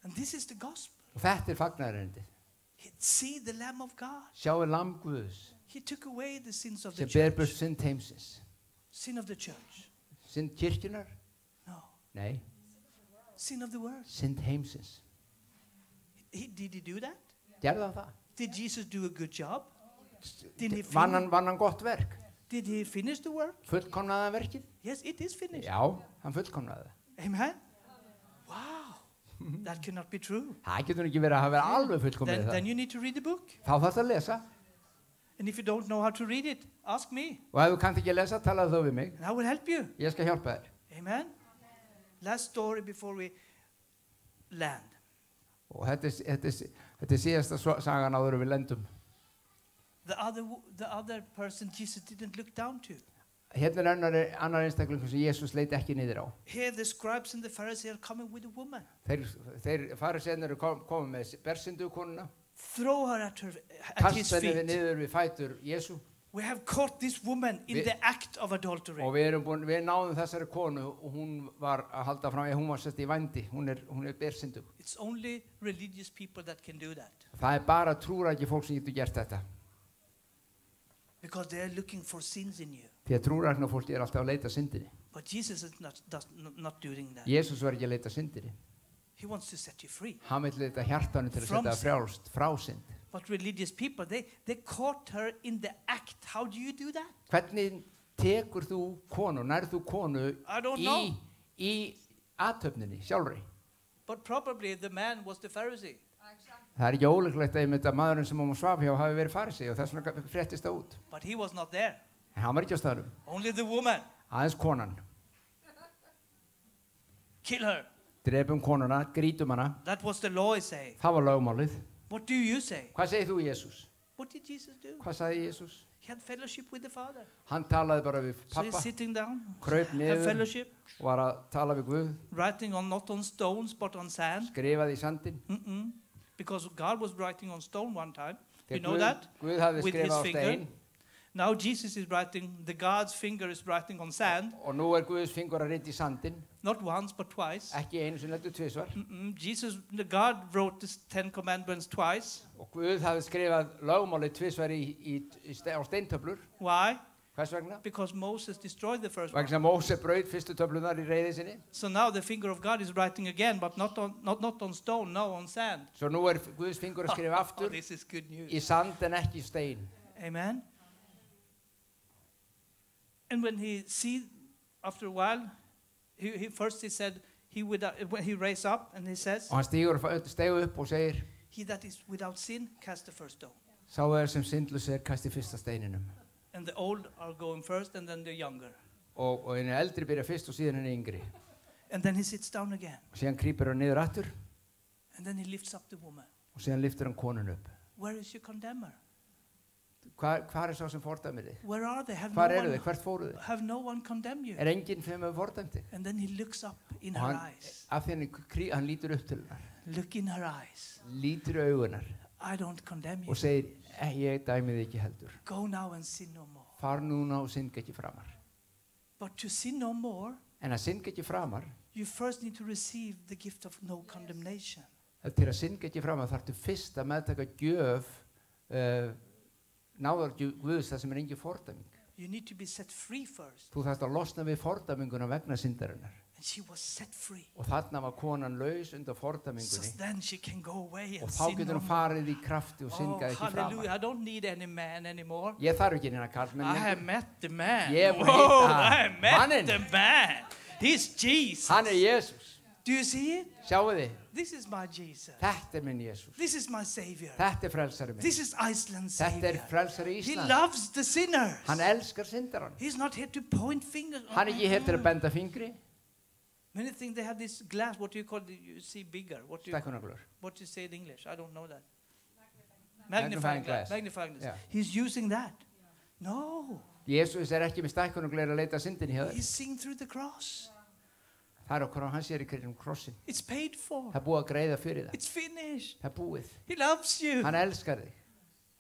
And this is the gospel. Og þetta er fagnaðarerindi. See the Lamb of God. Sjáu lamb Guðs He took away the sins of the sem ber church. burt synd heimsins. Sin of the church. Synd kirkjunar? No. Nei, Sin of the world. synd heimsins. Did he do that? Gerði hann það? Did Jesus do a good job? Did he, Vann fin- hann gott verk? did he finish the work? Fullkomnaði hann verkið? Yes, it is finished. Já, hann fullkomnaði það. Amen? Wow. That cannot be true. Það getur ekki verið að hafa verið alveg fullkomnið Then það. you need to read the book. Þá þarf það að lesa. And if you don't know how to read it, ask me. Og ef þú kannt ekki að lesa, talaðu þú við mig. And I will help you. Ég skal hjálpa þér. Amen? Last story before we land. Og þetta er síðasta sagan áður en við lendum. The other person Jesus didn't look down to. Hérna er annar einstaklingur sem Jesús leit ekki niður á. Here the scribes and the Pharisees are coming with a woman. Þeir farisearnir eru komið með bersindu konuna, Throw her at his kasta henni feet. niður við fætur Jesú We have caught this woman in the act of adultery. og við náðum þessari konu og hún var að halda fram, hún var sett í vændi, hún er bersindu. It's only religious people that can do that. Það er bara trúræki fólk sem getur gert þetta. Because they are looking for sins in you. Því að trúrækna fólk er alltaf að leita syndinni. But Jesus is not doing that. Jesús var ekki að leita syndinni. He wants to set you free. Hann vil leita hjartanum til að From setja það frjálst frá synd. But religious people, they caught her in the act. How do you do that? Hvernig tekur þú konu, nærð þú konu I don't know. í athöfninni sjálfri? But probably the man was the Pharisee. Það er ekki ólíklegt að maðurinn sem svaf hjá hafi verið farisi og þess vegna fréttist það út. But he was not there. En hann var ekki á staðnum. Only the woman. Aðeins konan. Kill her. Drepum konuna, grítum hana. That was the law, I say. Það var lögmálið. What do you say? Hvað segir þú, Jesús? What did Jesus do? Hvað sagði Jesús? He had fellowship with the Father. Hann talaði bara við So he's pappa, sitting down, kraup have niður fellowship, og var að tala við Guð, writing on not on stones but on sand. skrifaði í sandinn. Because God was writing on stone one time. You Þegar know that? Guð hafði With skrifað his á finger. stein Now Jesus is writing, the God's finger is writing on sand, og nú Guðs fingur að rita í sandinn, not once but twice. ekki einu sinni heldur tvisvar. The God wrote the 10 Commandments twice. Og Guð hafði skrifað lögmálið tvisvar á steintöflur. Why? Hvers vegna? Because Moses destroyed the first one. Vegna sem Móse braut fyrstu töflunar í reiði sinni. So now the finger of God is writing again, but not on stone, no, on sand. Svo nú Guðs fingur að skrifa aftur This is good news. í sand en ekki í stein. Amen. And when he see, after a while, he said when he raised up and he says, Og hann steig upp og segir, he that is without sin cast the first stone. sá sem syndlaus kasti fyrsta steininum. And the old are going first, and then the younger. Og henni eldri byrja fyrst og síðan henni yngri. And then he sits down again. Og síðan krýpur hann niður aftur And then he lifts up the woman. og síðan lyftur hann konun upp. Where is your condemner? Hvar sá sem fordæmir þig? Where are they? Hvar eru þið? Hvert fóru þið? Have no one condemned you? Enginn sem hefur fordæmt þig? And then he looks up in Og her hann, eyes. af því hann lítur upp til hennar, Look in her eyes. lítur í augunar I don't condemn you. og segir, ég dæmi þig ekki heldur. Go now and sin no more. Far núna og syndga ekki framar. But to sin no more, En að syndga ekki framar, you first need to receive the gift of no condemnation. til að syndga ekki framar þarftu fyrst að meðtaka gjöf náðargjöf Guðs það sem engin fordæming. You need to be set free first. Þú þarfst að losna við fordæminguna vegna syndarinnar. And she was set free. Og þarna var konan laus undan So fordæmingunni. then she can go away Og and þá sin getur no hún more. farið í krafti og Oh, syndga ekki hallelujah. framar. I don't need any man anymore. Ég þarf ekki neina karlmenn I have lengur. met the man. Ég hef Whoa, hitt hann. I have met Manninn. the man. He's Jesus. Hann Jesús. Do you see it? Sjáu þið, This is my Jesus. þetta minn Jesús. This is my Savior. Þetta frelsari minn. This is Iceland's Þetta Savior. frelsari He Ísland. loves the sinners. Hann elskar syndarann. He's not here to point fingers. Hann ekki hér til að benda fingri. Many think they have this glass, what do you call it? You see bigger. What do you say in English? I don't know that. Magnifying glass. Magnifying glass. Yeah. He's using that. No. Jesús ekki með stækkunargler að leita syndinni hjá þér. He's seeing through the cross. Það okkur á hans í kringum krossin. It's paid for. Það búið að greiða fyrir það. It's finished. Það búið. He loves you. Hann elskar þig.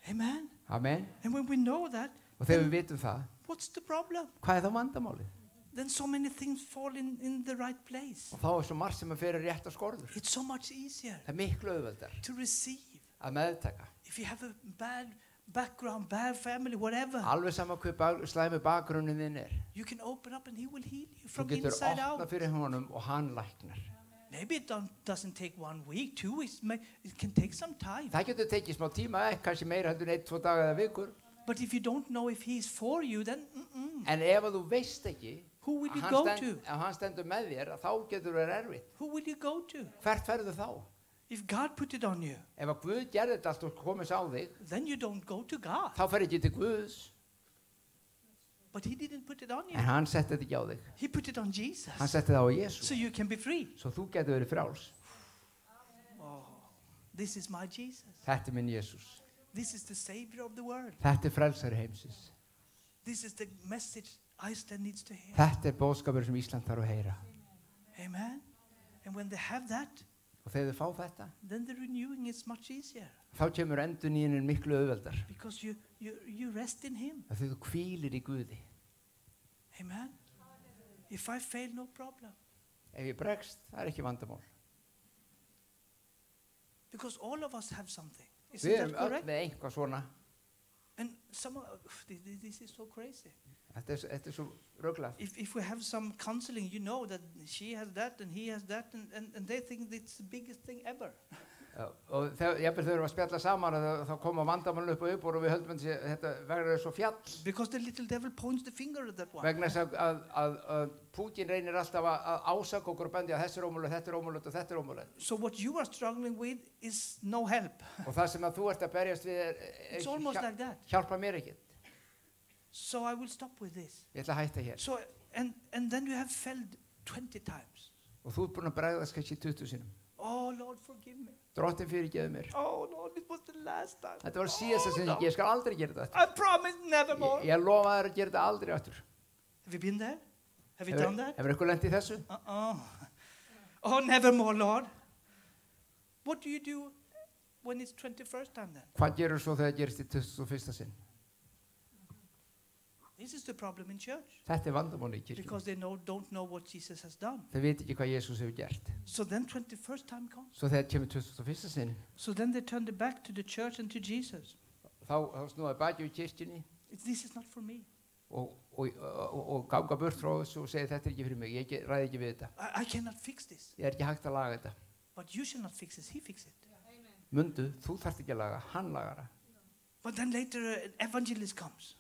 Amen. Amen. And when we know that, Og þegar við vitum það, what's the problem? hvað þá vandamálið? Then so many things fall in the right place. Og þá svo margt sem að fyrir rétt á skorður. It's so much easier Það miklu auðveldar to receive. að meðtaka. If you have a bad background, bad family, whatever, Alveg sama hvað slæmi bakgrunnin þinn you can open up and he will heal you Þú from getur inside opna out. fyrir honum og hann læknar. Maybe it doesn't take 1 week, 2 weeks, it can take some time. Það getur tekið smá tíma, kannski meira heldur 1-2 daga eða vikur. But if you don't know if he's for you, then En ef að þú veist ekki who will you að go hann, to? ef hann stendur með þér, þá getur það erfitt. Who will you go to? Hvert ferðu þá? If God put it on you, Ef að Guð gerði þetta allt og komist á þig, then you don't go to God. þá fer ekki til Guðs. But he didn't put it on you. En hann setti þetta ekki á þig. He put it on Jesus. Hann setti það á Jesús. So you can be free. Svo þú getur verið frjáls. This is my Jesus. Þetta minn Jesús. This is the Savior of the world. Þetta frelsari heimsins. This is the message Iceland needs to hear. Þetta boðskapur sem Ísland þarf að heyra. Amen. And when they have that, Og þegar þau fá þetta, then the renewing is much easier. þá kemur endurnýjunin miklu auðveldar. Because you rest in Him. Þegar þú hvílir í Guði. Amen. If I fail, no problem. Ef ég bregst, það ekki vandamál. Because all of us have something. Við Isn't erum that öll correct? með einhvað svona. And some this is so crazy. Þetta svo röglað. If we have some counseling, you know that she has that and he has that, and they think it's the biggest thing ever. Og jafnvel þau eru að spjalla saman og þá koma vandamál upp og og við höldum að þetta verður svo fjall. Because the little devil points the finger at that one. Vegna þess að Putin reynir alltaf að ásaka okkur og bendi að þessi er ómögulegt, þetta er ómögulegt og þetta er ómögulegt. So what you are struggling with is no help. Og það sem að þú ert að berjast við It's almost like that. hjálpa mér ekki. So I will stop with this. Ég ætla að hætta hér. So and then you have failed 20 times. Og þú ert búin að bregðast kannski 20 sinnum. Oh, Lord, forgive me. Drottin fyrirgeðu mér. Oh, Lord, it was the last time. Þetta var síðasta sinn, ég skal aldrei gera þetta. I promise never more. Ég lofa þér að gera þetta aldrei aftur. Have you been there? Have you done that? Hefur eitthvað lent í þessu? Oh, never more, Lord. What do you do when it's 21st time then? Hvað gerur svo þegar gerist í 21. sinn? This is the problem in church. Þetta vandamáli í kirkjunni. Because they don't know what Jesus has done. Þeir veit ekki hvað Jesús hefur gert. So then 21st time comes. Svo þegar kemur 21. sinn, So then they turn their back to the church and to Jesus. þá snúaði baki í kirkjunni This is not for me. og ganga burt frá þessu og segja þetta er ekki fyrir mig, ég ræði ekki við þetta. I cannot fix this. Ég er ekki hægt að laga þetta. But you shall not fix this. He fix it. Mundu, þú þarft ekki að laga, hann lagar það. But then later an evangelist comes.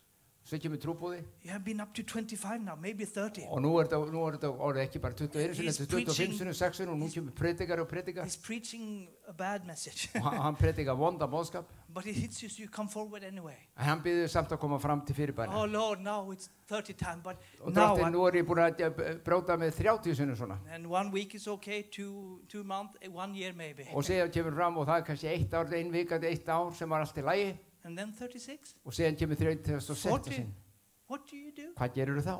Svo kemur trúbóði You have been up to 25 now, maybe 30. og nú er þetta orðið ekki bara 21 sinni, þetta er 25 sinni, 6 sinni og nú kemur predikar og predikar He's preaching a bad message. og hann predikar vonda boðskap But it hits you, so you come forward anyway. en hann byrður samt að koma fram til fyrirbæna. Oh Lord, now it's 30 time, but Og now drottin, nú er ég búin að bróta með 30 sinni svona. and 1 week is okay, 2 months, 1 year maybe. Og segja kemur fram og það er kannski 1 ár, 1 vika, 1 ár sem var allt í lagi And then 36. og segja kemur 36 40. sinn. What do you do? Hvað gerur þá?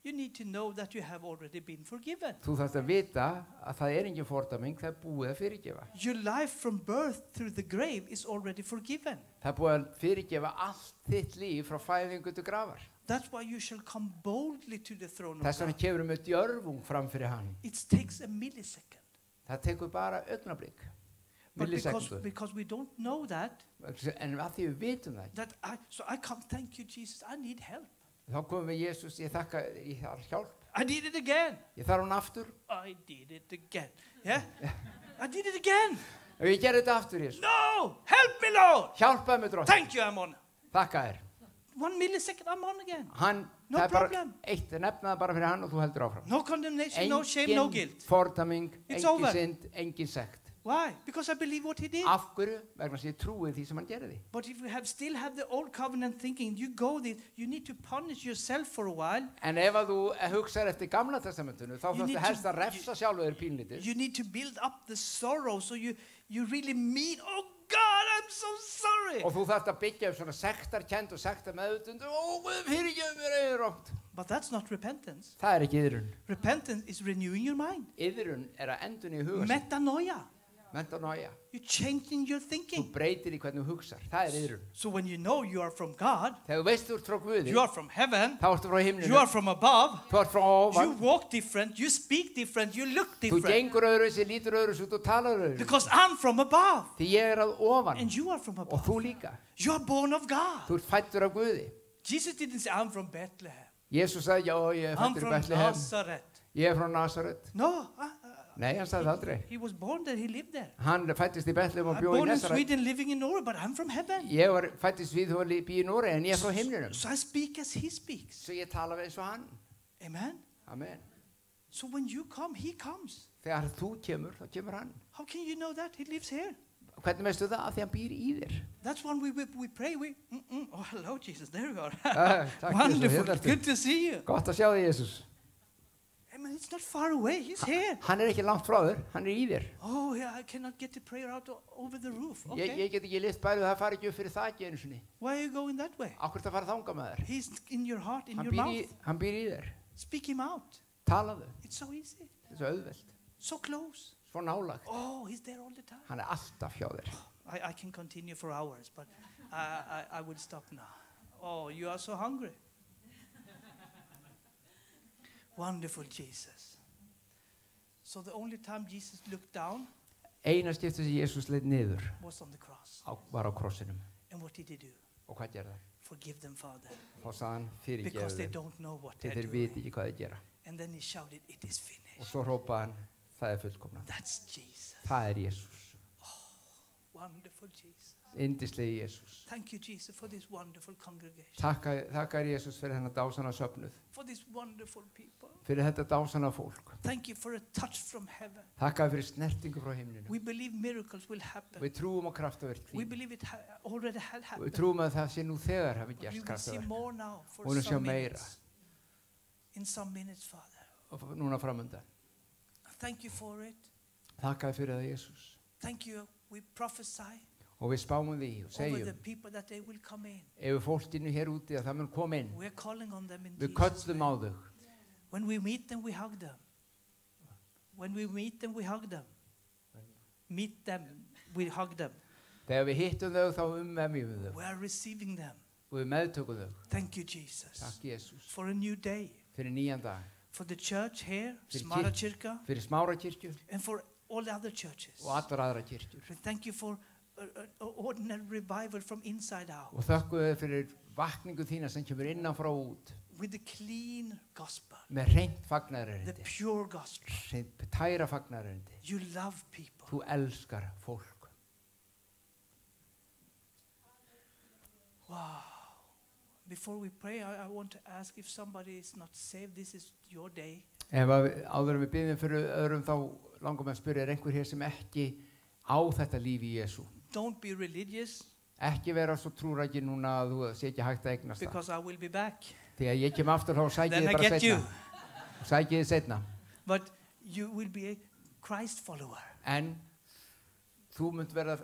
You need to know that you have already been forgiven. Þú þarfst að vita að það er engin fordæming, það er búið að fyrirgefa. Your life from birth through the grave is already forgiven. Það er búið að fyrirgefa allt þitt líf frá fæðingu til grafar. That's why you shall come boldly to the throne of Þess vegna God. kemur með djörfung fram fyrir hann. It takes a millisecond. Það tekur bara augnablik. But Millisekundu. because we don't know that, En að því við vitum það, so I come, thank you, Jesus, I need help. þá komum við Jesús, ég þakka, ég þarf hjálp. I did it again. Ég þarf hann aftur. I did it again. Yeah? I did it again. Og ég gerði þetta aftur, Jesús. No! Help me, Lord! Hjálpaði mig, drottin. Thank you, I'm on. Þakka þér. 1 millisecond, I'm on again. No Það er bara problem. eitt, nefnaði bara fyrir hann og þú heldur áfram. No condemnation, no shame, no guilt. Fordæming, It's engin over. synd, engin sekt. Why? Because I believe what he did. Af hverju? Vegna sem ég trúi því sem hann gerði. But if you still have the old covenant thinking, you go there, you need to punish yourself for a while. En ef að þú hugsaðir eftir gamla testamentinu, þá You need þarftu helst to- að refsa sjálfur þér pínlítið. You need to build up the sorrow so you really mean, oh God, I'm so sorry. Og þú þarft að byggja upp svona sektarkennd og sektarmeðutund. Ó, Guð, fyrirgefðu mér eða rátt. But that's not repentance. Það er ekki iðrun. Repentance is renewing your mind. Iðrun er að endun í huga sig. Metanoia. Metanoia. You're changing your Þú thinking. breytir í hvernig þú hugsar. Það er iðrun. So when you know you are from God, Þegar þú veist þú ert frá Guði, you are from heaven, þá ertu frá himninu. you are from above, Þú ert frá you ofan. walk different, you speak different, you look Þú different. gengur öðruvísi, lítur öðruvísi út og talar öðruvísi. Because I'm from above Því ég er að ofan and you are from og above. þú líka. You are born of God. Þú ert fættur af Guði. Jesus didn't say, I'm from Bethlehem. Jésús sagði, já, ég er I'm fættur í from Betlehem. Nazareth. Ég er frá Nasaret. No, Nei, hann sagði það aldrei. he was born there, he lived there. Hann fættist í Betlehem og I'm bjó í born in Nasaret. Sweden, living in Norway, but I'm from heaven. Ég var fættist við og býð í Noregi en ég er frá himninum. So I speak as he speaks. Svo ég tala við eins og hann. Amen. Amen. So when you come, he comes. Þegar þú kemur, þá kemur hann. How can you know that? He lives here. Hvernig veistu það? Af því hann býr í þér. That's when we pray. Oh, hello, Jesus. There you are. Takk, Wonderful. Jesús. Good to see you. Gott að sjá þig, Jesús. Amen. It's not far away. He's here. Hann er ekki langt frá þér, hann er í þér. Oh, yeah, I cannot get the prayer out over the roof. Okay. Ég get ekki list bærið, það fari ekki upp fyrir þakki einu sinni. Why are you going that way? Akkur það fara þanga með þér. He's in your heart, in Hann your mouth. hann býr í þér. Speak him out. Talaðu. It's so easy. Þetta er svo auðvelt. So close. Svo nálagt. Oh, he's there all the time. Hann er alltaf hjá þér. I can continue for hours, but I will stop now. Oh, you are so hungry. Wonderful Jesus. So the only time Jesus looked down Eina skipti sem Jesús leit niður was on the cross. var á krossinum. And what did he do? Og hvað gerði hann? Forgive them, Father, Þá sagði hann because they fyrirgefðu þeim. don't know what Þegar they're þeir doing. viti ekki hvað þeir gera. And then he shouted, it is Og finished. svo hrópaði hann, það er fullkomna. That's Jesus. Það er Jesús. Wonderful Jesus. Indislegi Jesús. Thank you, Jesus, for this wonderful congregation. Þakkar Jesús fyrir hennar dásana söfnuð. For these wonderful people. Fyrir þetta dásana fólk. Thank you for a touch from heaven. Þakkaði fyrir snertingu frá himninu. We believe miracles will happen. Við trúum á kraftaverk We þín. believe it already had Og við happened. trúum að það sé nú þegar hafi We gerst will see kraftaverk. more now for Og við sjá some meira. minutes. In some minutes, Father. Og núna framöndan. Thank you for it. Þakka þér fyrir það, Jesús. Thank you. We prophesy Og við spáum því og over the segjum people that they will come in. ef fólkinu hér úti að það mun koma inn. We're calling on them in Við Jesus' köllum name. á þau. When we meet them, we hug them. When we meet them, we hug them. Meet them, we hug them. Þegar við hittum þau þá umvefjum við þau. We are receiving them. Og við meðtökum þau. Thank you, Jesus, Takk Jesús. for a new day, Fyrir nýjan dag. for the church here, Fyrir Smara Kyrka, Fyrir Smárakirkju and for all the other churches. og allar aðra kirkjur. We thank you for an ordinary revival from inside out, Og þökkum þau fyrir vakningu þína sem kemur innan frá út. with the clean gospel, Með hreint the fagnaðarerindi. pure gospel. Hreint tæra fagnaðarerindi. You love people. Þú elskar fólk. Wow. Before we pray, I want to ask if somebody is not saved, this is your day. Ef áður en við byggjum fyrir öðrum þá langar mig að spyrja, er einhver hér sem ekki á þetta líf í Jesú? Don't be religious, Ekki vera svo trúræki núna að þú sé ekki hægt að eignast það. because I will be back. Því að ég kem aftur þá sæki Then þið I bara get you. setna. Sæki þið setna. But you will be a Christ follower. En þú munt verða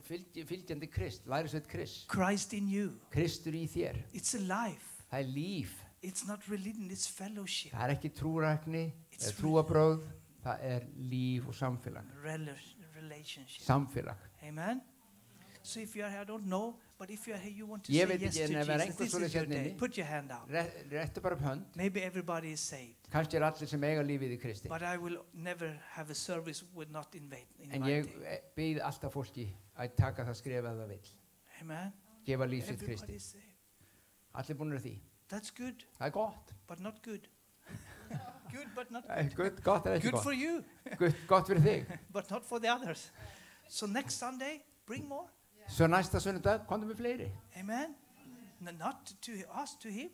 fylgjandi Krist, lærisveit Krist. Christ in you. Kristur í þér. It's a life. Það er líf. It's not religion, it's fellowship. Það er ekki trúrækni, It's eða trúabröð. Það er líf og samfélag. Relationship. Samfélag. Amen. So if you are here, I don't know, but if you are here, you want to Ég say veit yes ekki, to en ef er Jesus, einhver this is svoleiðis your hérna day. inni. Put your hand out. Réttu bara upp hönd. Maybe everybody is saved, Kannski er allir sem eiga lífið í Kristi. but I will never have a service would not invite En ég him. býð alltaf fólki að taka það skref að það vil. Amen. Gefa líf sitt Everybody Kristi. is saved. Allir búinir að því. That's good, Það er gott. but not good. Good, but not good. Gott er ekki Good for gott. you, Gott fyrir þig. but not for the others. So next Sunday, bring more. Svo næsta sunnudag komum við fleiri. Amen. Not to us, to him.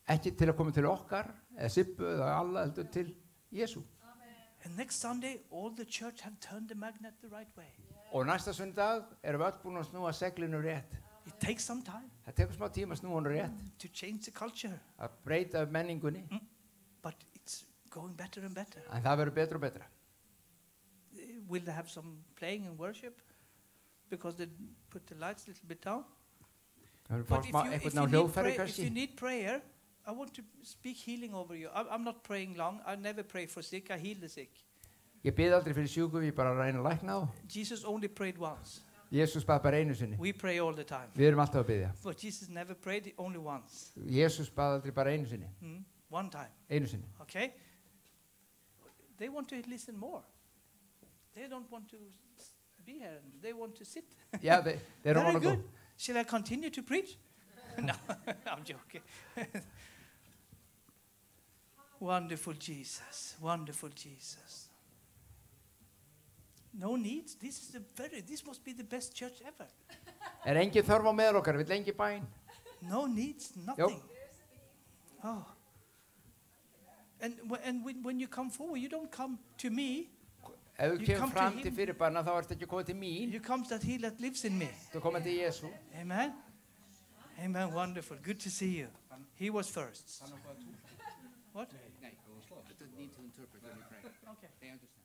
Ekki til að koma til okkar, eða Sibbu, eða alla, heldur til Jesú. And next Sunday, all the church have turned the magnet the right way. Og næsta sunnudag erum við öll búin að snúa seglinu rétt. It takes some time Það tekur smá tíma að snúa hann rétt. to change the culture, Að breyta menningunni. but it's going better and better. En það verður betra og betra. Will they have some playing and worship? Because they put the lights a little bit down. Það verður But fá smá if eitthvað you, ná need hljóðfæri if you kannski. need prayer, I want to speak healing over you. I'm not praying long. I never pray for sick. I heal the sick. Ég bið aldrei fyrir sjúkum, ég bara reyna að lækna á. Jesus only prayed once. Jésús bað bara einu sinni. We pray all the time. Við erum alltaf að biðja. But Jesus never prayed only once. Jésús bað aldrei bara einu sinni. One time. Einu sinni. Okay? They want to listen more. They don't want to be here. They want to sit. Yeah, they don't Very want to good. go. Shall I continue to preach? No, I'm joking. Wonderful Jesus. Wonderful Jesus. No needs. This must be the best church ever. Er engin þörf á meðal okkar, vill engin bæn? No needs, nothing. Oh. And when you come forward, you don't come to me. Ef þú You kemur come to fram him. til fyrirbarna þá ertu ekki komið til mín. You come that he that lives in me. Þú komið til Jesú. Amen. Amen. Wonderful. Good to see you. He was first. What? Need to interpret when you pray. Okay. They understand.